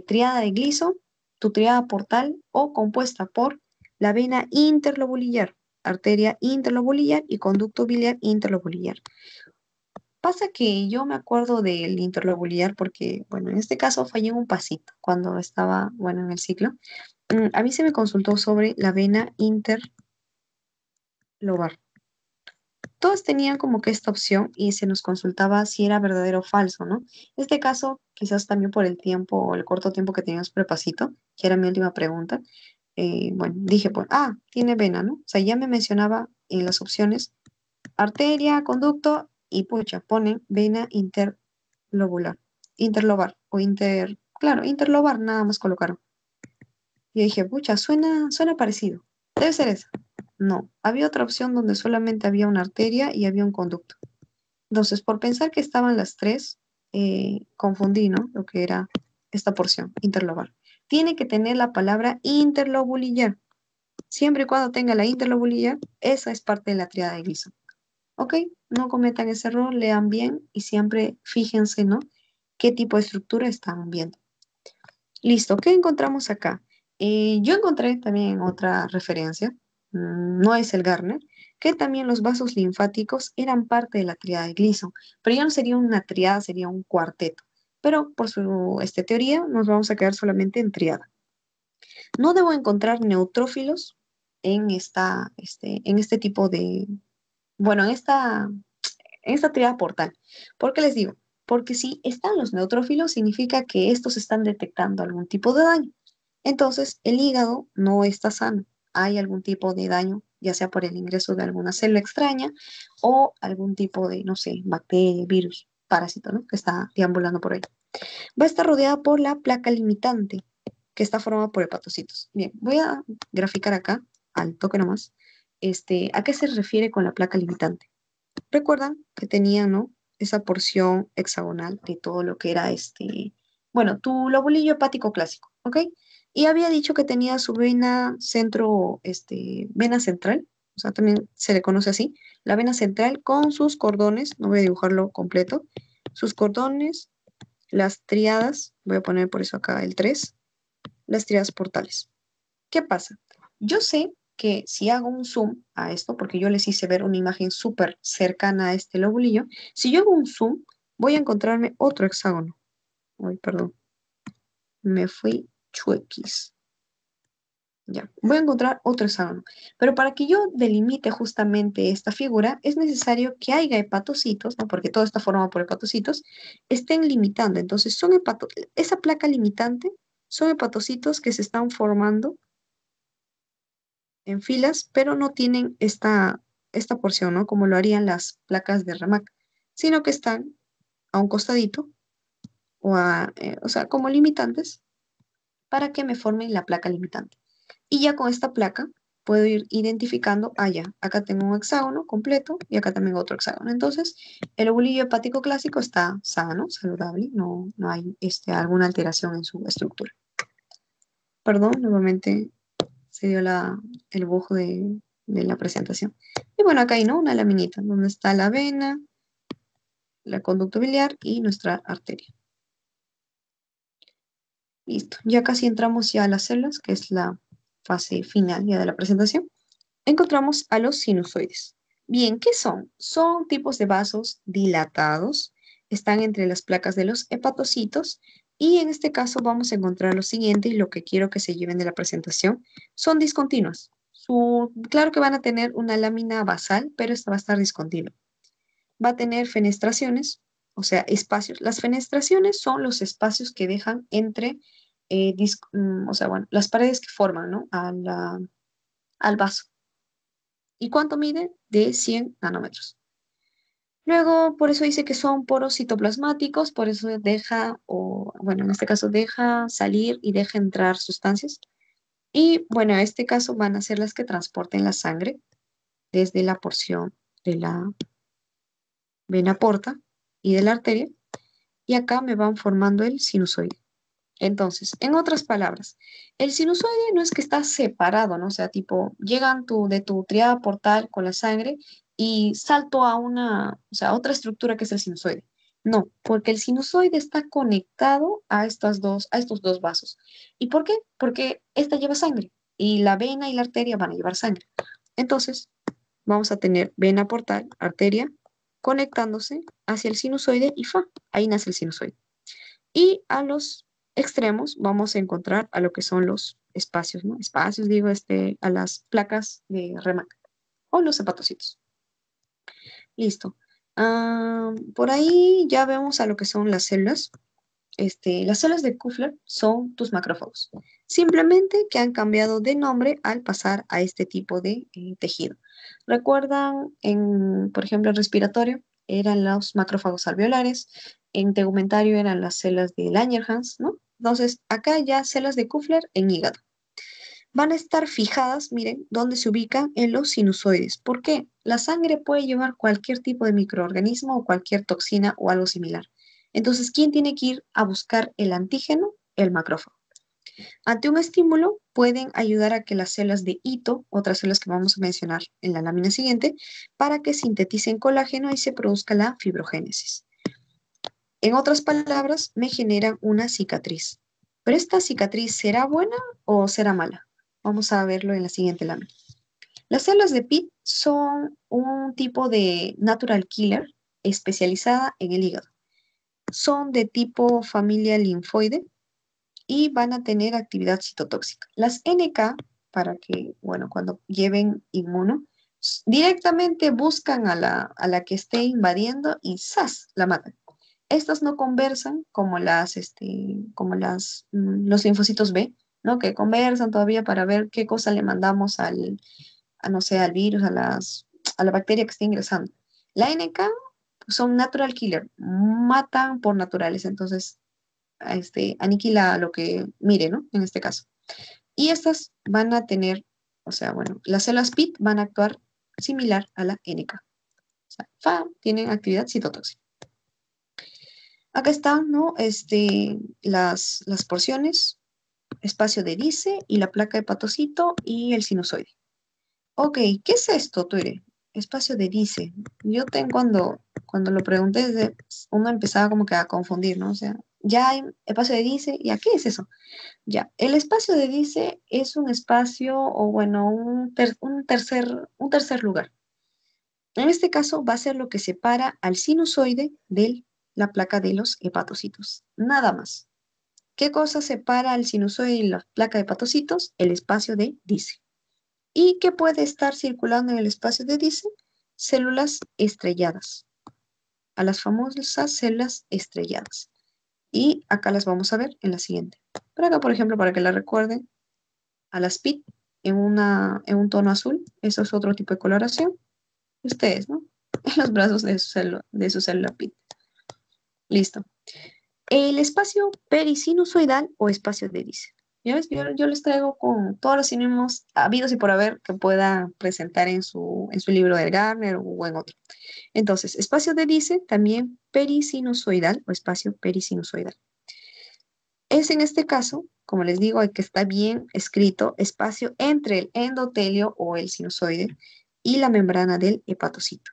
Triada de Gliso, tu triada portal o compuesta por la vena interlobulillar, arteria interlobulillar y conducto biliar interlobulillar. Pasa que yo me acuerdo del interlobulillar porque, bueno, en este caso fallé en un pasito cuando estaba, bueno, en el ciclo. A mí se me consultó sobre la vena interlobar. Todos tenían como que esta opción y se nos consultaba si era verdadero o falso, ¿no? En este caso, quizás también por el tiempo o el corto tiempo que teníamos prepasito, que era mi última pregunta, bueno, dije, pues, tiene vena, ¿no? O sea, ya me mencionaba en las opciones arteria, conducto y pucha, ponen vena interlobar o claro, interlobar nada más colocaron. Y dije, pucha, suena parecido. Debe ser esa. No, había otra opción donde solamente había una arteria y había un conducto. Entonces, por pensar que estaban las tres, confundí, ¿no? Lo que era esta porción, interlobar. Tiene que tener la palabra interlobulillar. Siempre y cuando tenga la interlobulillar, esa es parte de la triada de Gleason. ¿Ok? No cometan ese error, lean bien y siempre fíjense, ¿no? ¿Qué tipo de estructura están viendo? Listo, ¿qué encontramos acá? Yo encontré también otra referencia, no es el Garner, que también los vasos linfáticos eran parte de la triada de Gleason, pero ya no sería una triada, sería un cuarteto. Pero por su teoría nos vamos a quedar solamente en triada. No debo encontrar neutrófilos en este tipo de, bueno, en esta triada portal. ¿Por qué les digo? Porque si están los neutrófilos, significa que estos están detectando algún tipo de daño. Entonces, el hígado no está sano. Hay algún tipo de daño, ya sea por el ingreso de alguna célula extraña o algún tipo de, no sé, bacteria, virus, parásito, ¿no? Que está deambulando por ahí. Va a estar rodeada por la placa limitante, que está formada por hepatocitos. Bien, voy a graficar acá, al toque nomás, ¿a qué se refiere con la placa limitante? Recuerdan que tenían, ¿no? Esa porción hexagonal de todo lo que era bueno, tu lobulillo hepático clásico, ¿ok? Y había dicho que tenía su vena central, o sea, también se le conoce así, la vena central con sus cordones, no voy a dibujarlo completo, sus cordones, las triadas, voy a poner por eso acá el 3, las triadas portales. ¿Qué pasa? Yo sé que si hago un zoom a esto, porque yo les hice ver una imagen súper cercana a este lobulillo, si yo hago un zoom, voy a encontrarme otro hexágono. Ay, perdón, me fui chuequis. Ya, voy a encontrar otro hexágono. Pero para que yo delimite justamente esta figura, es necesario que haya hepatocitos, ¿no? Porque todo está formado por hepatocitos, estén limitando. Entonces, esa placa limitante son hepatocitos que se están formando en filas, pero no tienen esta porción, ¿no? Como lo harían las placas de RAMAC, sino que están a un costadito o sea, como limitantes para que me formen la placa limitante. Y ya con esta placa puedo ir identificando, ya, acá tengo un hexágono completo y acá también otro hexágono. Entonces, el ovulillo hepático clásico está sano, saludable, no hay alguna alteración en su estructura. Perdón, nuevamente se dio el bug de la presentación. Y bueno, acá hay, ¿no? Una laminita donde está la vena, la conducto biliar y nuestra arteria. Listo. Ya casi entramos ya a las células, que es la fase final ya de la presentación. Encontramos a los sinusoides. Bien, ¿qué son? Son tipos de vasos dilatados, están entre las placas de los hepatocitos y en este caso vamos a encontrar lo siguiente y lo que quiero que se lleven de la presentación son discontinuas. Claro que van a tener una lámina basal, pero esta va a estar discontinua. Va a tener fenestraciones, o sea, espacios. Las fenestraciones son los espacios que dejan entre, o sea, bueno, las paredes que forman, ¿no? Al vaso. ¿Y cuánto mide? De 100 nanómetros. Luego, por eso dice que son poros citoplasmáticos, por eso deja, o bueno, en este caso deja salir y deja entrar sustancias. Y bueno, en este caso van a ser las que transporten la sangre desde la porción de la vena porta y de la arteria, y acá me van formando el sinusoide. Entonces, en otras palabras, el sinusoide no es que está separado, ¿no? O sea, tipo, llegan de tu triada portal con la sangre y salto a o sea, a otra estructura que es el sinusoide. No, porque el sinusoide está conectado a estos dos vasos. ¿Y por qué? Porque esta lleva sangre y la vena y la arteria van a llevar sangre. Entonces, vamos a tener vena portal, arteria, conectándose hacia el sinusoide y ahí nace el sinusoide. Y a los extremos vamos a encontrar a lo que son los espacios, ¿no? Espacios, digo, a las placas de remate o los hepatocitos. Listo. Por ahí ya vemos a lo que son las células. Las células de Kupffer son tus macrófagos. Simplemente que han cambiado de nombre al pasar a este tipo de tejido. ¿Recuerdan, por ejemplo, en respiratorio eran los macrófagos alveolares, en tegumentario eran las células de Langerhans, ¿no? Entonces, acá ya células de Kupffer en hígado. Van a estar fijadas, miren, donde se ubican en los sinusoides. ¿Por qué? La sangre puede llevar cualquier tipo de microorganismo o cualquier toxina o algo similar. Entonces, ¿quién tiene que ir a buscar el antígeno? El macrófago. Ante un estímulo, pueden ayudar a que las células de hito, otras células que vamos a mencionar en la lámina siguiente, para que sinteticen colágeno y se produzca la fibrogénesis. En otras palabras, me generan una cicatriz. ¿Pero esta cicatriz será buena o será mala? Vamos a verlo en la siguiente lámina. Las células de Pitt son un tipo de natural killer especializada en el hígado. Son de tipo familia linfoide y van a tener actividad citotóxica. Las NK, para que, bueno, cuando lleven inmuno, directamente buscan a la que esté invadiendo y ¡zas! La matan. Estas no conversan los linfocitos B, ¿no? Que conversan todavía para ver qué cosa le mandamos no sé, al virus, a la bacteria que está ingresando. La NK son natural killer, matan por naturales, entonces aniquila lo que mire, ¿no? En este caso. Y estas van a tener, o sea, bueno, las células PIT van a actuar similar a la NK. O sea, tienen actividad citotóxica. Acá están, ¿no? Las porciones, espacio de Dice y la placa de hepatocito y el sinusoide. Ok, ¿qué es esto, Ture? Espacio de Dice. Cuando lo pregunté, uno empezaba como que a confundir, ¿no? O sea, ya hay espacio de Dice, ¿y a qué es eso? Ya, el espacio de Dice es un espacio, o bueno, un tercer lugar. En este caso va a ser lo que separa al sinusoide de la placa de los hepatocitos. Nada más. ¿Qué cosa separa al sinusoide y la placa de hepatocitos? El espacio de Dice. ¿Y qué puede estar circulando en el espacio de Dice? Células estrelladas. A las famosas células estrelladas. Y acá las vamos a ver en la siguiente. Por acá, por ejemplo, para que la recuerden, a las PIT en un tono azul. Eso es otro tipo de coloración. Ustedes, ¿no? En los brazos de su célula PIT. Listo. El espacio perisinusoidal o espacio de Dice. ¿Ya ves? Yo les traigo con todos los sinónimos habidos y por haber que pueda presentar en su libro de Gardner o en otro. Entonces, espacio de Dice, también perisinusoidal o espacio perisinusoidal. Es en este caso, como les digo, hay que estar bien escrito, espacio entre el endotelio o el sinusoide y la membrana del hepatocito.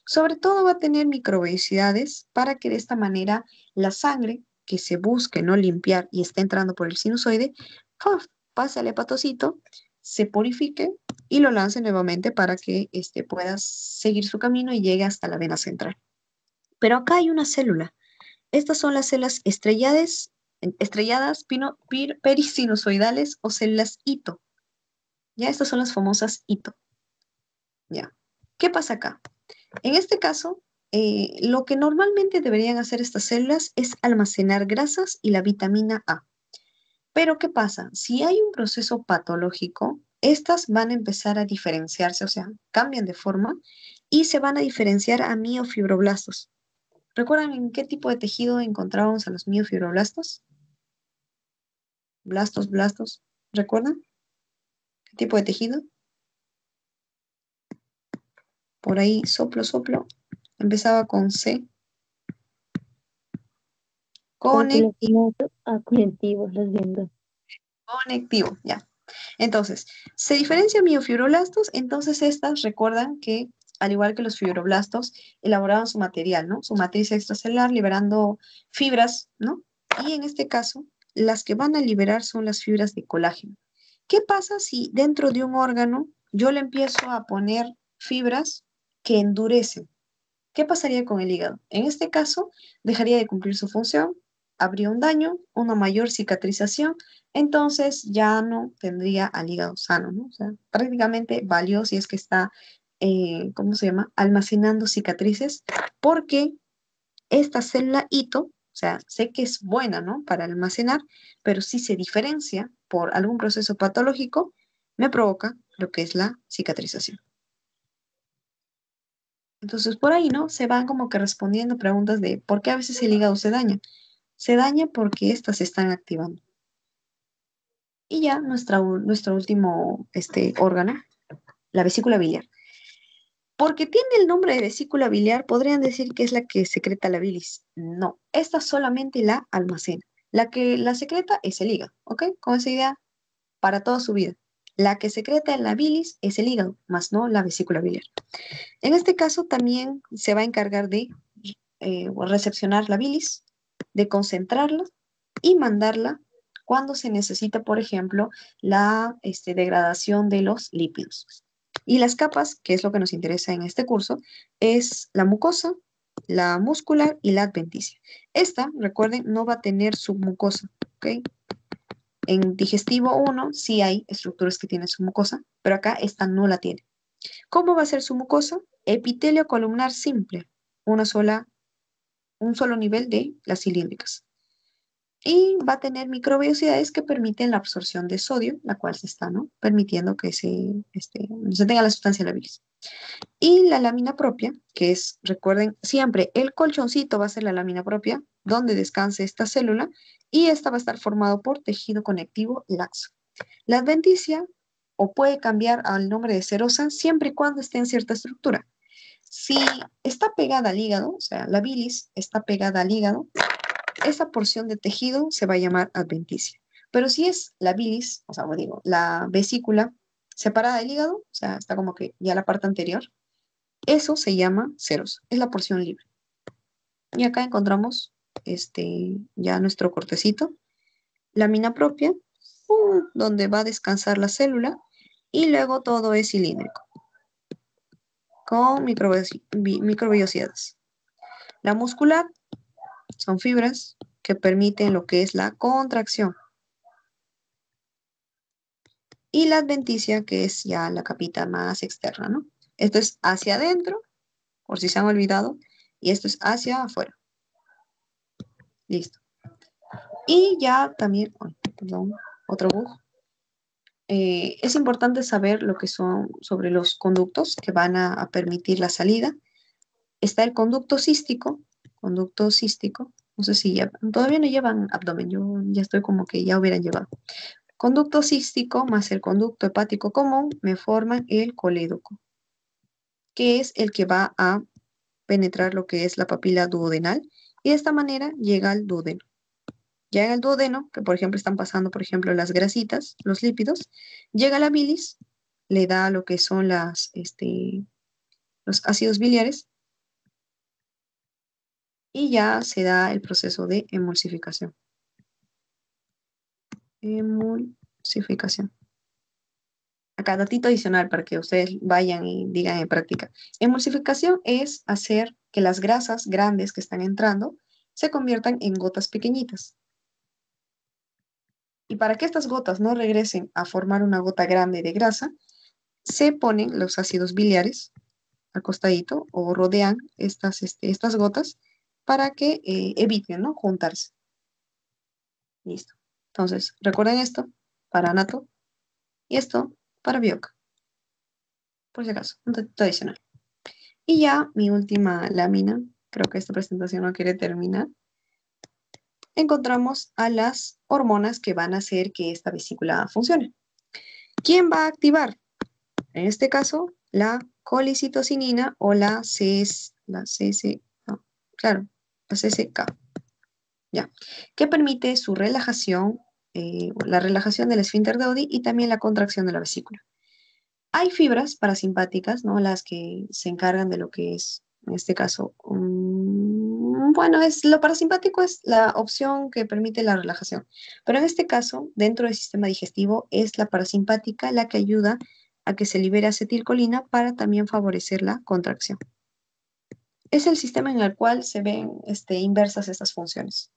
Sobre todo va a tener microvellosidades para que de esta manera la sangre que se busque no limpiar y esté entrando por el sinusoide, pase al hepatocito, se purifique y lo lance nuevamente para que pueda seguir su camino y llegue hasta la vena central. Pero acá hay una célula. Estas son las células estrelladas perisinusoidales o células hito. Ya, estas son las famosas hito. Ya. ¿Qué pasa acá? En este caso, lo que normalmente deberían hacer estas células es almacenar grasas y la vitamina A. Pero ¿qué pasa? Si hay un proceso patológico, estas van a empezar a diferenciarse, o sea, cambian de forma y se van a diferenciar a miofibroblastos. ¿Recuerdan en qué tipo de tejido encontrábamos a los miofibroblastos? Blastos. ¿Recuerdan? ¿Qué tipo de tejido? Por ahí, soplo. Empezaba con C. Conectivo. Conectivos, los viendo. Conectivo, ya. Entonces, se diferencia miofibroblastos, entonces estas recuerdan que, al igual que los fibroblastos, elaboraban su material, ¿no? Su matriz extracelular liberando fibras, ¿no? Y en este caso, las que van a liberar son las fibras de colágeno. ¿Qué pasa si dentro de un órgano yo le empiezo a poner fibras que endurecen? ¿Qué pasaría con el hígado? En este caso, dejaría de cumplir su función, habría un daño, una mayor cicatrización, entonces ya no tendría al hígado sano, ¿no? O sea, prácticamente valió si es que está, ¿cómo se llama? Almacenando cicatrices, porque esta célula hito, o sea, sé que es buena, ¿no? Para almacenar, pero si se diferencia por algún proceso patológico, me provoca lo que es la cicatrización. Entonces, por ahí, ¿no? Se van como que respondiendo preguntas de por qué a veces el hígado se daña. Se daña porque estas se están activando. Y ya nuestro último órgano, la vesícula biliar. Porque tiene el nombre de vesícula biliar, podrían decir que es la que secreta la bilis. No, esta solamente la almacena. La que la secreta es el hígado, ¿ok? Con esa idea para toda su vida. La que secreta la bilis es el hígado, más no la vesícula biliar. En este caso también se va a encargar de recepcionar la bilis, de concentrarla y mandarla cuando se necesita, por ejemplo, la degradación de los lípidos. Y las capas, que es lo que nos interesa en este curso, es la mucosa, la muscular y la adventicia. Esta, recuerden, no va a tener submucosa, ¿ok? En digestivo 1 sí hay estructuras que tienen submucosa, pero acá esta no la tiene. ¿Cómo va a ser su mucosa? Epitelio columnar simple, un solo nivel de las cilíndricas. Y va a tener microvellosidades que permiten la absorción de sodio, la cual se está, ¿no? Permitiendo que se tenga la sustancia en la bilis. Y la lámina propia, que es, recuerden, siempre el colchoncito va a ser la lámina propia, donde descanse esta célula, y esta va a estar formado por tejido conectivo laxo. La adventicia, o puede cambiar al nombre de serosa, siempre y cuando esté en cierta estructura. Si está pegada al hígado, o sea, la bilis está pegada al hígado, esa porción de tejido se va a llamar adventicia. Pero si es la bilis, o sea, digo, la vesícula separada del hígado, o sea, está como que ya la parte anterior, eso se llama serosa, es la porción libre. Y acá encontramos ya nuestro cortecito, lámina propia, donde va a descansar la célula, y luego todo es cilíndrico, con microvellosidades. La muscular son fibras que permiten lo que es la contracción. Y la adventicia, que es ya la capita más externa, ¿no? Esto es hacia adentro, por si se han olvidado, y esto es hacia afuera. Listo. Y ya también, perdón, otro bug. Es importante saber lo que son sobre los conductos que van a permitir la salida. Está el conducto cístico, no sé si ya, todavía no llevan abdomen, yo ya estoy como que ya hubieran llevado. Conducto cístico más el conducto hepático común me forman el colédoco, que es el que va a penetrar lo que es la papila duodenal y de esta manera llega al duodeno. Ya en el duodeno, que por ejemplo están pasando, por ejemplo, las grasitas, los lípidos, llega la bilis, le da lo que son los ácidos biliares y ya se da el proceso de emulsificación. Emulsificación. Acá, datito adicional para que ustedes vayan y digan en práctica. Emulsificación es hacer que las grasas grandes que están entrando se conviertan en gotas pequeñitas. Y para que estas gotas no regresen a formar una gota grande de grasa, se ponen los ácidos biliares al costadito o rodean estas gotas para que eviten, ¿no?, juntarse. Listo. Entonces, recuerden esto para anato y esto para bioca, por si acaso, un datito adicional. Y ya mi última lámina, creo que esta presentación no quiere terminar, encontramos a las hormonas que van a hacer que esta vesícula funcione. ¿Quién va a activar? En este caso, la colicitocinina o la CC, no, claro, la CCK, ya, que permite su relajación, la relajación del esfínter de Oddi y también la contracción de la vesícula. Hay fibras parasimpáticas, ¿no? Las que se encargan de lo que es, en este caso, bueno, lo parasimpático es la opción que permite la relajación. Pero en este caso, dentro del sistema digestivo, es la parasimpática la que ayuda a que se libere acetilcolina para también favorecer la contracción. Es el sistema en el cual se ven inversas estas funciones.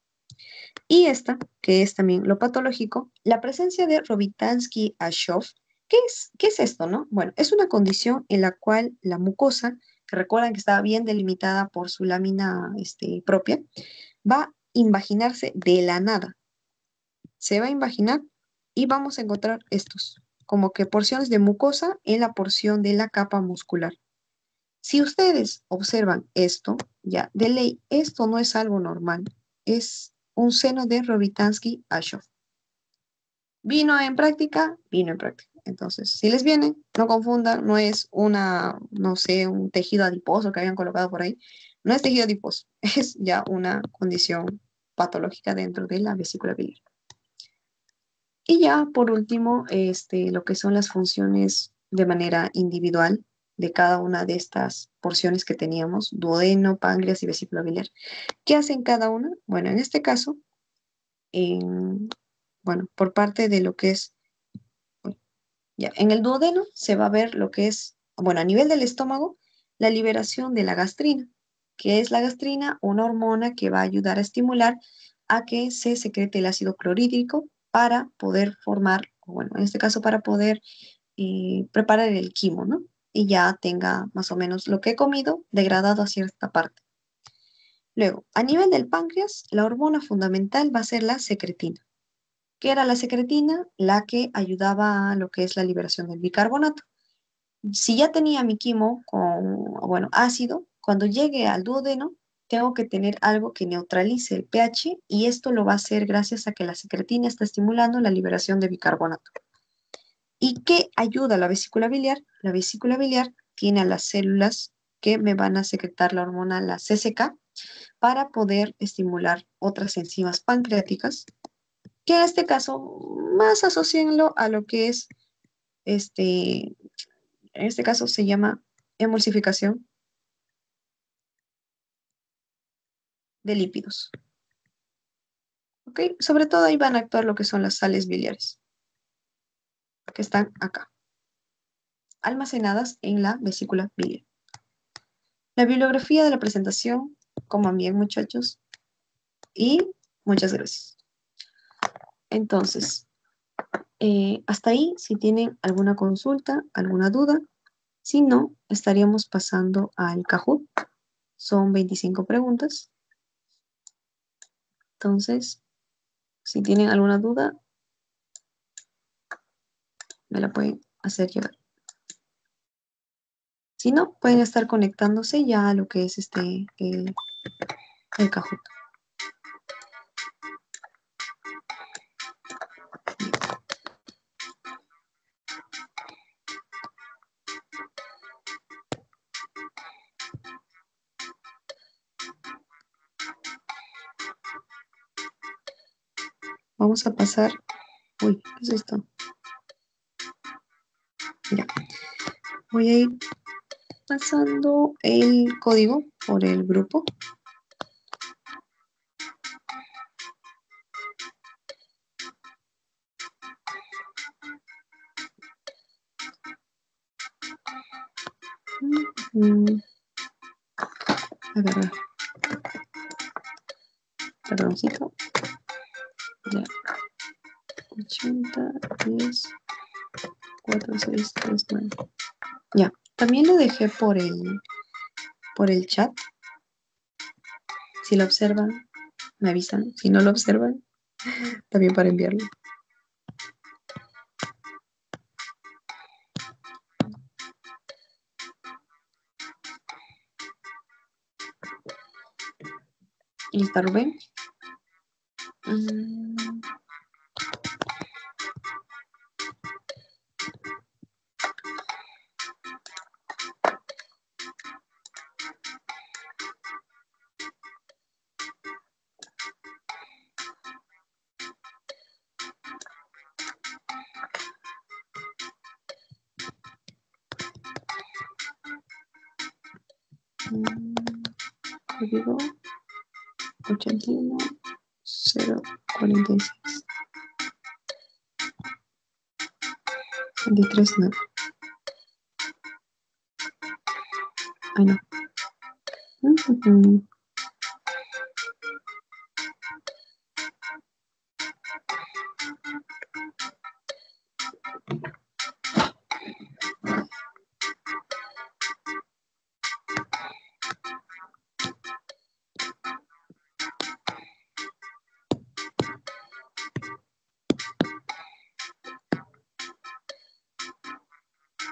Y esta, que es también lo patológico, la presencia de Rokitansky-Ashov. ¿Qué es esto, no? Bueno, es una condición en la cual la mucosa, que recuerdan que estaba bien delimitada por su lámina propia, va a invaginarse de la nada. Se va a invaginar y vamos a encontrar estos, como que porciones de mucosa en la porción de la capa muscular. Si ustedes observan esto, ya, de ley, esto no es algo normal, es un seno de Rokitansky-Ashov. Vino en práctica, vino en práctica. Entonces, si les viene, no confundan, no es no sé, un tejido adiposo que habían colocado por ahí. No es tejido adiposo, es ya una condición patológica dentro de la vesícula biliar. Y ya, por último, lo que son las funciones de manera individual de cada una de estas porciones que teníamos, duodeno, páncreas y vesícula biliar. ¿Qué hacen cada una? Bueno, en este caso, bueno, por parte de lo que es, ya, en el duodeno se va a ver lo que es, bueno, a nivel del estómago, la liberación de la gastrina. ¿Qué es la gastrina? Una hormona que va a ayudar a estimular a que se secrete el ácido clorhídrico para poder formar, bueno, en este caso para poder preparar el quimo, ¿no? Y ya tenga más o menos lo que he comido degradado a cierta parte. Luego, a nivel del páncreas, la hormona fundamental va a ser la secretina. ¿Qué era la secretina? La que ayudaba a lo que es la liberación del bicarbonato. Si ya tenía mi quimo con, bueno, ácido, cuando llegue al duodeno, tengo que tener algo que neutralice el pH y esto lo va a hacer gracias a que la secretina está estimulando la liberación de bicarbonato. ¿Y qué ayuda a la vesícula biliar? La vesícula biliar tiene a las células que me van a secretar la hormona, la CCK, para poder estimular otras enzimas pancreáticas, que en este caso más asocienlo a lo que es, en este caso se llama emulsificación de lípidos. ¿Ok? Sobre todo ahí van a actuar lo que son las sales biliares, que están acá, almacenadas en la vesícula biliar. La bibliografía de la presentación, coman bien muchachos, y muchas gracias. Entonces, hasta ahí, si tienen alguna consulta, alguna duda, si no, estaríamos pasando al Kahoot. Son 25 preguntas. Entonces, si tienen alguna duda, me la pueden hacer llegar. Si no, pueden estar conectándose ya a lo que es el Kahoot. Vamos a pasar. Uy, ¿qué es esto? Ya. Voy a ir pasando el código por el grupo. A ver, perdoncito. Ya. 80, 10, 4, 6, 3, 9. Ya, también lo dejé por el chat. Si lo observan, me avisan. Si no lo observan, también para enviarlo. ¿Está Rubén? Digo 81, 046. 23, no. Ay, no.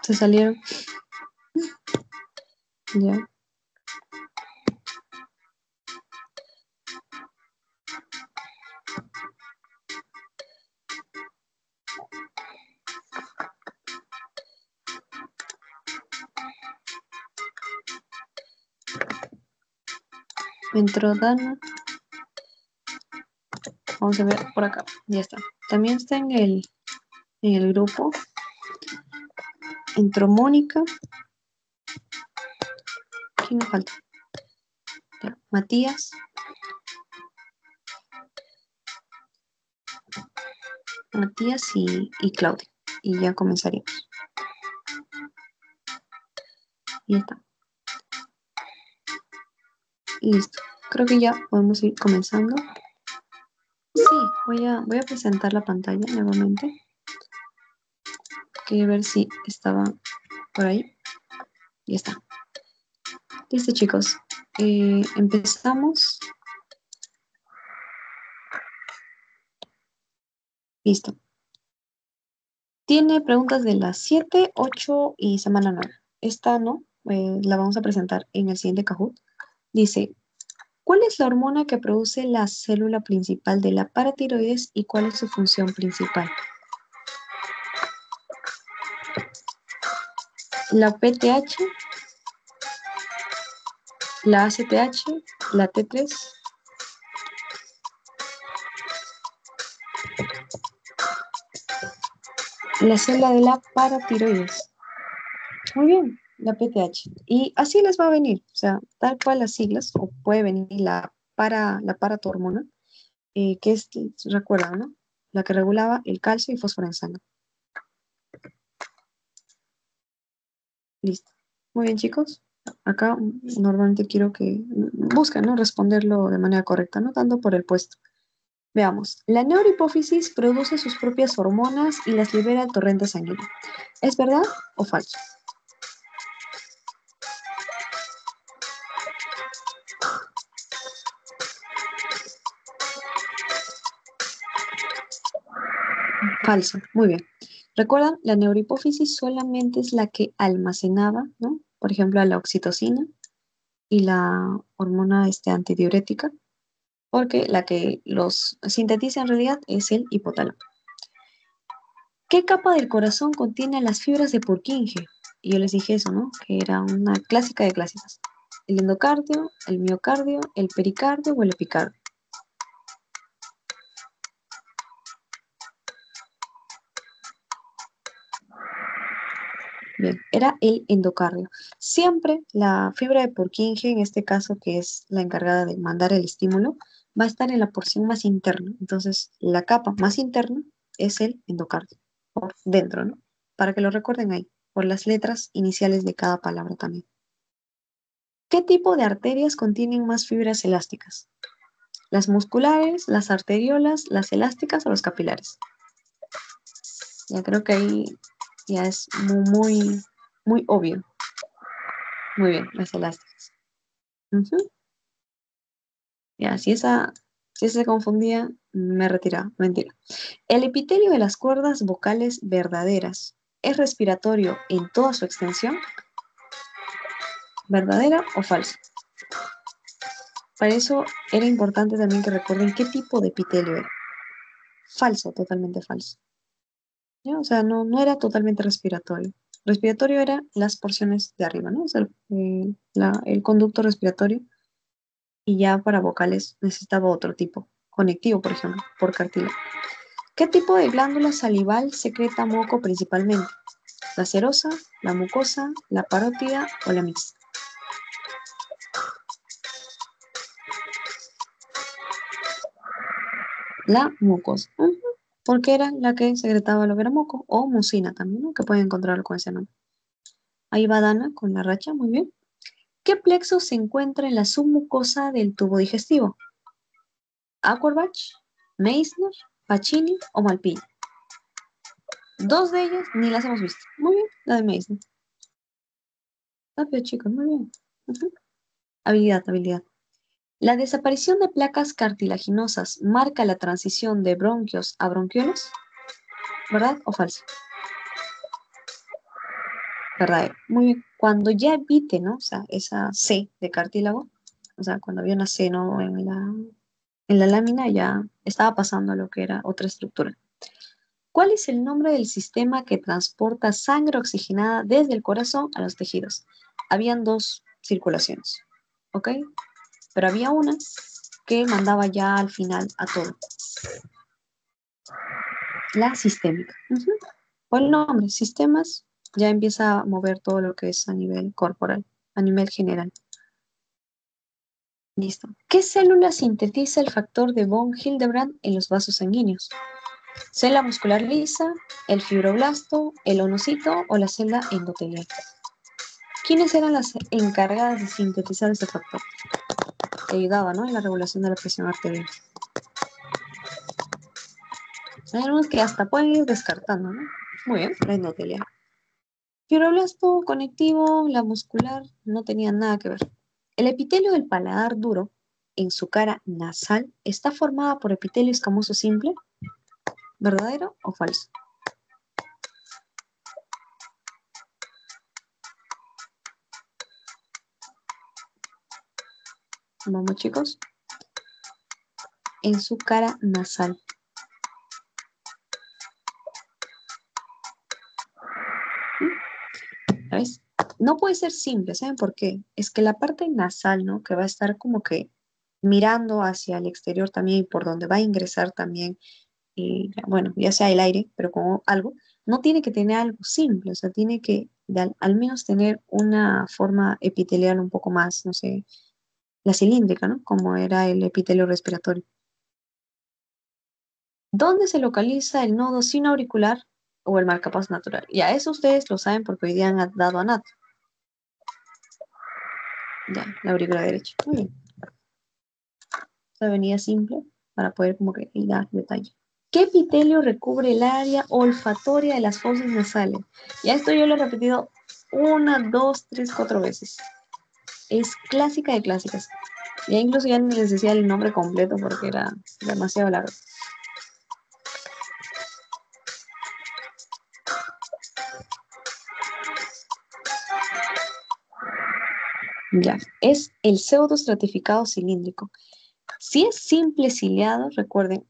Se salieron. Ya. Entró Dana. Vamos a ver por acá. Ya está. También está en el grupo. Entró Mónica. ¿Quién me falta? Ya, Matías. Matías y Claudia. Y ya comenzaríamos. Y ya está. Listo. Creo que ya podemos ir comenzando. Sí, voy a presentar la pantalla nuevamente. Quería ver si estaba por ahí. Ya está. Listo, chicos. Empezamos. Listo. Tiene preguntas de las 7, 8 y semana 9. Esta no, la vamos a presentar en el siguiente Kahoot. Dice, ¿cuál es la hormona que produce la célula principal de la paratiroides y cuál es su función principal? La PTH, la ACTH, la T3. La célula de la paratiroides. Muy bien, la PTH. Y así les va a venir, o sea, tal cual las siglas, o puede venir la paratormona, que es, recuerdan, ¿no? La que regulaba el calcio y fósforo en sangre. Listo. Muy bien, chicos. Acá normalmente quiero que busquen, ¿no? Responderlo de manera correcta, no tanto por el puesto. Veamos. La neurohipófisis produce sus propias hormonas y las libera al torrente sanguíneo. ¿Es verdad o falso? Falso. Muy bien. ¿Recuerdan? La neurohipófisis solamente es la que almacenaba, ¿no? Por ejemplo, la oxitocina y la hormona antidiurética, porque la que los sintetiza en realidad es el hipotálamo. ¿Qué capa del corazón contiene las fibras de Purkinje? Y yo les dije eso, ¿no? Que era una clásica de clásicas. El endocardio, el miocardio, el pericardio o el epicardio. Bien, era el endocardio. Siempre la fibra de Purkinje, en este caso que es la encargada de mandar el estímulo, va a estar en la porción más interna. Entonces, la capa más interna es el endocardio, por dentro, ¿no? Para que lo recuerden ahí, por las letras iniciales de cada palabra también. ¿Qué tipo de arterias contienen más fibras elásticas? ¿Las musculares, las arteriolas, las elásticas o los capilares? Ya creo que ahí ya es muy obvio. Muy bien, las elásticas. Ujú. Ya, si esa se confundía, me retiraba. Mentira. El epitelio de las cuerdas vocales verdaderas es respiratorio en toda su extensión, ¿verdadera o falsa? Para eso era importante también que recuerden qué tipo de epitelio era. Falso, totalmente falso. ¿Ya? O sea, no era totalmente respiratorio. Respiratorio era las porciones de arriba, ¿no? O sea, el conducto respiratorio. Y ya para vocales necesitaba otro tipo, conectivo, por ejemplo, por cartílago. ¿Qué tipo de glándula salival secreta moco principalmente? ¿La serosa, la mucosa, la parótida o la mixta? La mucosa. Ujú. Porque era la que secretaba lo que era moco, o mucina también, ¿no? Que pueden encontrarlo con ese nombre. Ahí va Dana con la racha, muy bien. ¿Qué plexo se encuentra en la submucosa del tubo digestivo? ¿Auerbach, Meissner, Pacini o Malpighi? Dos de ellas ni las hemos visto. Muy bien, la de Meissner. Rápido, chicos, muy bien. Ujú. Habilidad, habilidad. La desaparición de placas cartilaginosas marca la transición de bronquios a bronquiolos, ¿verdad o falso? Verdadero. Muy bien. Cuando ya evite, ¿no? O sea, esa C de cartílago, o sea, cuando había una C, ¿no? En la lámina ya estaba pasando a lo que era otra estructura. ¿Cuál es el nombre del sistema que transporta sangre oxigenada desde el corazón a los tejidos? Habían dos circulaciones, ¿ok? Pero había una que mandaba ya al final a todo, la sistémica. Ujú. Por el nombre, sistemas, ya empieza a mover todo lo que es a nivel corporal, a nivel general. Listo. ¿Qué célula sintetiza el factor de von Hildebrand en los vasos sanguíneos? ¿Célula muscular lisa, el fibroblasto, el onocito o la célula endotelial? ¿Quiénes eran las encargadas de sintetizar este factor? Que ayudaba, ¿no? En la regulación de la presión arterial. Hay algunos que hasta pueden ir descartando, ¿no? Muy bien, la endotelial. Fibroblasto conectivo, la muscular, no tenía nada que ver. El epitelio del paladar duro, en su cara nasal, está formada por epitelio escamoso simple, ¿verdadero o falso? Vamos, chicos. En su cara nasal. ¿Sabes? No puede ser simple, ¿saben por qué? Es que la parte nasal, ¿no? Que va a estar como que mirando hacia el exterior también y por donde va a ingresar también, bueno, ya sea el aire, pero como algo, no tiene que tener algo simple, o sea, tiene que al menos tener una forma epitelial un poco más, no sé, la cilíndrica, ¿no? Como era el epitelio respiratorio. ¿Dónde se localiza el nodo sinoauricular o el marcapasos natural? Ya, eso ustedes lo saben porque hoy día han dado anato. Ya, la aurícula derecha. Muy bien. Esta venía simple para poder como que ir dar detalle. ¿Qué epitelio recubre el área olfatoria de las fosas nasales? Ya esto yo lo he repetido una, dos, tres, cuatro veces. Es clásica de clásicas. Ya incluso ya ni les decía el nombre completo porque era demasiado largo. Ya, es el pseudoestratificado cilíndrico. Si es simple ciliado, recuerden,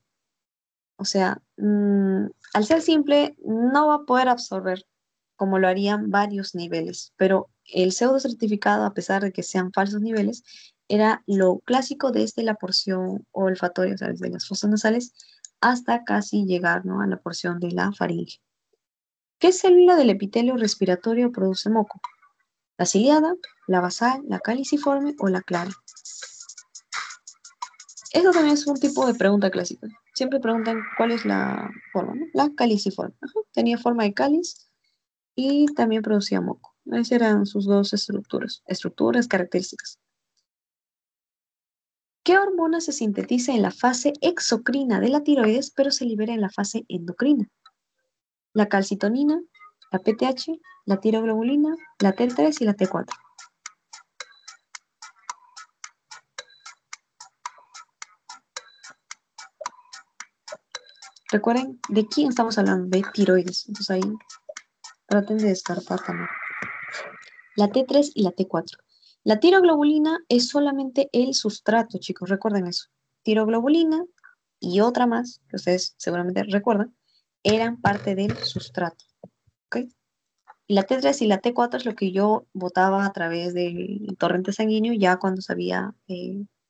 o sea, al ser simple no va a poder absorber como lo harían varios niveles, pero el pseudo certificado, a pesar de que sean falsos niveles, era lo clásico desde la porción olfatoria, o sea, desde las fosas nasales hasta casi llegar, ¿no? A la porción de la faringe. ¿Qué célula del epitelio respiratorio produce moco? ¿La ciliada, la basal, la caliciforme o la clara? Eso también es un tipo de pregunta clásica. Siempre preguntan cuál es la forma, ¿no? La caliciforme. Ajá. Tenía forma de cáliz y también producía moco. Esas eran sus dos estructuras características. ¿Qué hormona se sintetiza en la fase exocrina de la tiroides, pero se libera en la fase endocrina? la calcitonina, la PTH, la tiroglobulina, la T3 y la T4. Recuerden de quién estamos hablando, de tiroides. Entonces ahí traten de descartar también. La T3 y la T4. La tiroglobulina es solamente el sustrato, chicos, recuerden eso. Tiroglobulina y otra más, que ustedes seguramente recuerdan, eran parte del sustrato. ¿Ok? Y la T3 y la T4 es lo que yo botaba a través del torrente sanguíneo ya cuando se había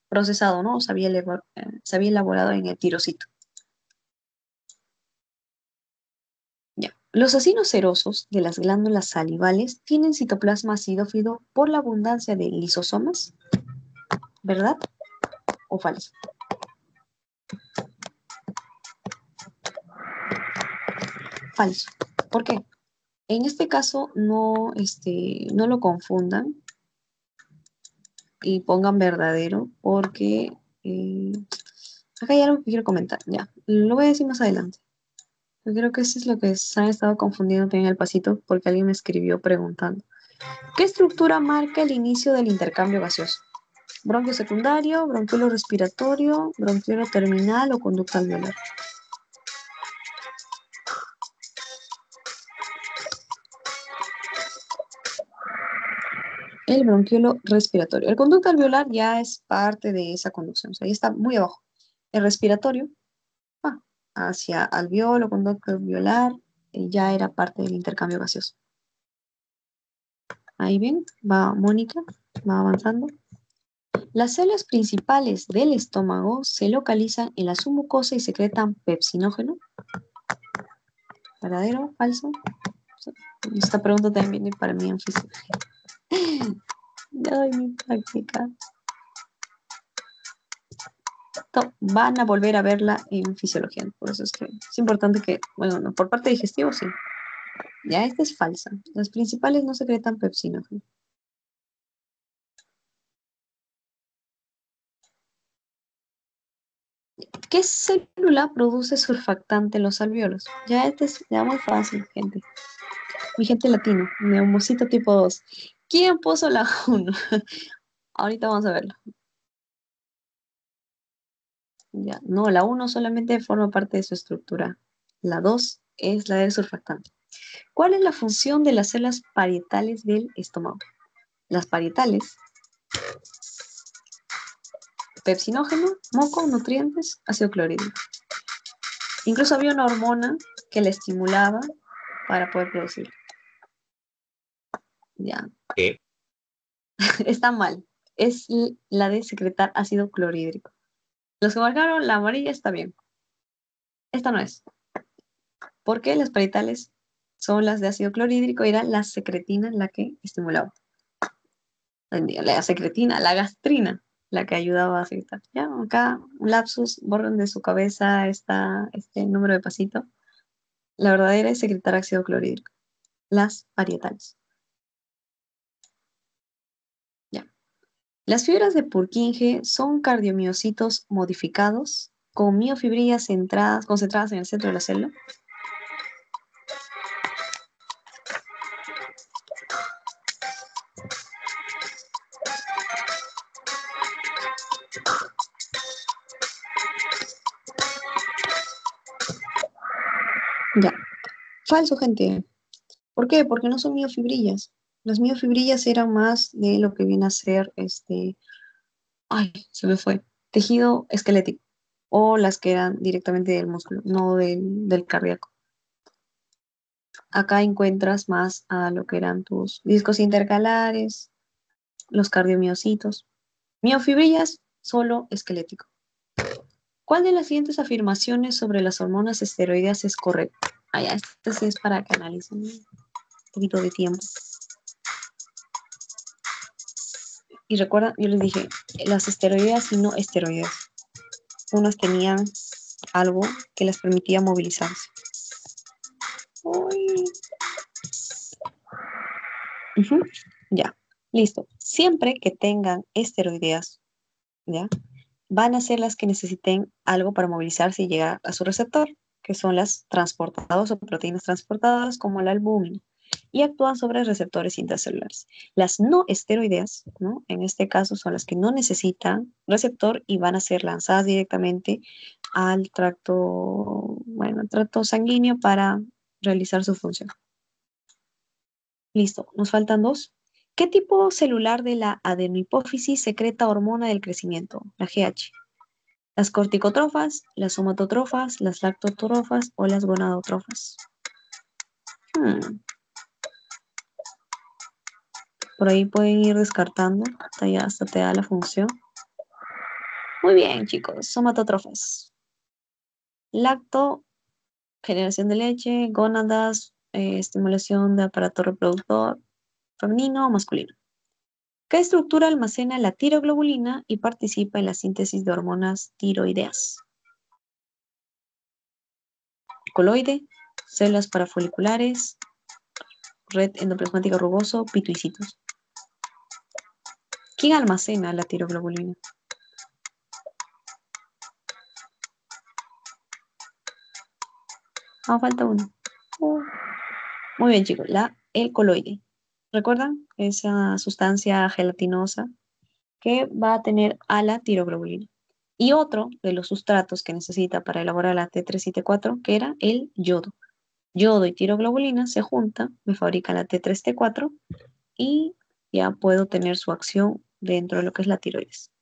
procesado, ¿no? Se había elaborado en el tirocito. Ya. Los acinos serosos de las glándulas salivales tienen citoplasma acidófilo por la abundancia de lisosomas, ¿verdad o falso? Falso. ¿Por qué? En este caso no lo confundan y pongan verdadero porque acá hay algo que quiero comentar. Ya, lo voy a decir más adelante. Yo creo que eso es lo que se han estado confundiendo también el pasito porque alguien me escribió preguntando. ¿Qué estructura marca el inicio del intercambio gaseoso? ¿Bronquio secundario, bronquiolo respiratorio, bronquiolo terminal o conducta alveolar? El bronquiolo respiratorio. El conducto alveolar ya es parte de esa conducción, o sea, ahí está muy abajo. El respiratorio, ah, hacia alveolo, conducto alveolar, ya era parte del intercambio gaseoso. Ahí ven, va Mónica, va avanzando. Las células principales del estómago se localizan en la submucosa y secretan pepsinógeno. ¿Verdadero? ¿Falso? Esta pregunta también viene para mí en fisiología. Ay, mi práctica. Van a volver a verla en fisiología. Por eso es que es importante que, bueno, no, por parte digestiva sí. Ya, esta es falsa. Las principales no secretan pepsinógeno. ¿Qué célula produce surfactante en los alvéolos? Ya este es ya muy fácil, gente. Mi gente latino, neumocito tipo 2. ¿Quién puso la 1? Ahorita vamos a verlo. Ya, no, la 1 solamente forma parte de su estructura. La 2 es la del surfactante. ¿Cuál es la función de las células parietales del estómago? Las parietales, pepsinógeno, moco, nutrientes, ácido clorhídrico. Incluso había una hormona que la estimulaba para poder producirlo. Ya, ¿Qué? está mal. Es la de secretar ácido clorhídrico. Los que marcaron la amarilla está bien. Esta no es. Porque las parietales son las de ácido clorhídrico y era la secretina la que estimulaba. La secretina, la gastrina, la que ayudaba a secretar. Ya, acá un lapsus, borren de su cabeza este número de pasito. La verdadera es secretar ácido clorhídrico. Las parietales. Ya. Las fibras de Purkinje son cardiomiocitos modificados con miofibrillas concentradas en el centro de la célula. Ya. Falso, gente. ¿Por qué? Porque no son miofibrillas. Las miofibrillas eran más de lo que viene a ser ay, se me fue. Tejido esquelético. O las que eran directamente del músculo, no del cardíaco. Acá encuentras más a lo que eran tus discos intercalares, los cardiomiocitos. Miofibrillas, solo esquelético. ¿Cuál de las siguientes afirmaciones sobre las hormonas esteroideas es correcta? Ah, ya, esta sí es para que analicen un poquito de tiempo. Y recuerda, yo les dije, las esteroideas y no esteroideas. Unas tenían algo que les permitía movilizarse. Uy. Ujú, ya, listo. Siempre que tengan esteroideas, ¿ya? Van a ser las que necesiten algo para movilizarse y llegar a su receptor. que son las transportadoras o proteínas transportadoras, como la albúmina, y actúan sobre receptores intracelulares. Las no esteroideas, ¿no? En este caso son las que no necesitan receptor y van a ser lanzadas directamente al tracto, bueno, al tracto sanguíneo para realizar su función. Listo, nos faltan dos. ¿Qué tipo celular de la adenohipófisis secreta hormona del crecimiento? La GH. Las corticotrofas, las somatotrofas, las lactotrofas o las gonadotrofas. Por ahí pueden ir descartando hasta te da la función. Muy bien, chicos, somatotrofas. Lacto, generación de leche, gónadas, estimulación de aparato reproductor femenino o masculino. ¿Qué estructura almacena la tiroglobulina y participa en la síntesis de hormonas tiroideas? Coloide, células parafoliculares, red endoplasmática rugoso, pituicitos. ¿Quién almacena la tiroglobulina? Falta uno. Muy bien, chicos, el coloide. ¿Recuerdan? Esa sustancia gelatinosa que va a tener a la tiroglobulina. Y otro de los sustratos que necesita para elaborar la T3 y T4, que era el yodo. Yodo y tiroglobulina se juntan, me fabrica la T3-T4 y ya puedo tener su acción dentro de lo que es la tiroides.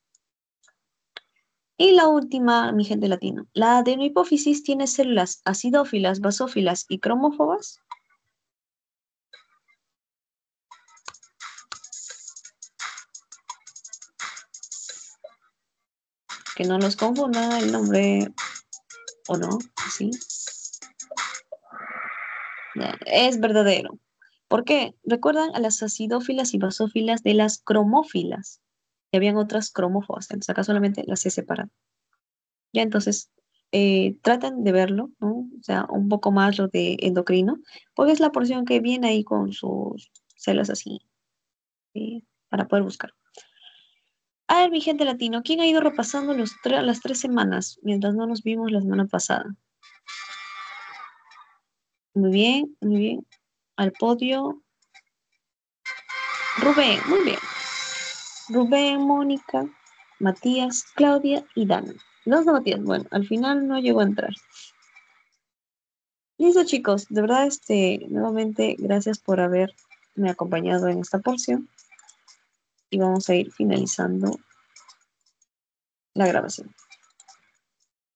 Y la última, mi gente latino. ¿La adenohipófisis tiene células acidófilas, basófilas y cromófobas? Que no los confunda el nombre, ¿o no? ¿Sí? Es verdadero. ¿Por qué? ¿Recuerdan a las acidófilas y basófilas de las cromófilas? Y habían otras cromófobas, entonces acá solamente las he separado. Ya entonces, tratan de verlo, ¿no? O sea, un poco más lo de endocrino, porque es la porción que viene ahí con sus células así, para poder buscar. A ver, mi gente latino, ¿quién ha ido repasando las 3 semanas mientras no nos vimos la semana pasada? Muy bien, muy bien. Al podio. Rubén, muy bien. Rubén, Mónica, Matías, Claudia y Dana. Los de Matías, bueno, al final no llegó a entrar. Listo, chicos, de verdad, nuevamente, gracias por haberme acompañado en esta porción y vamos a ir finalizando la grabación.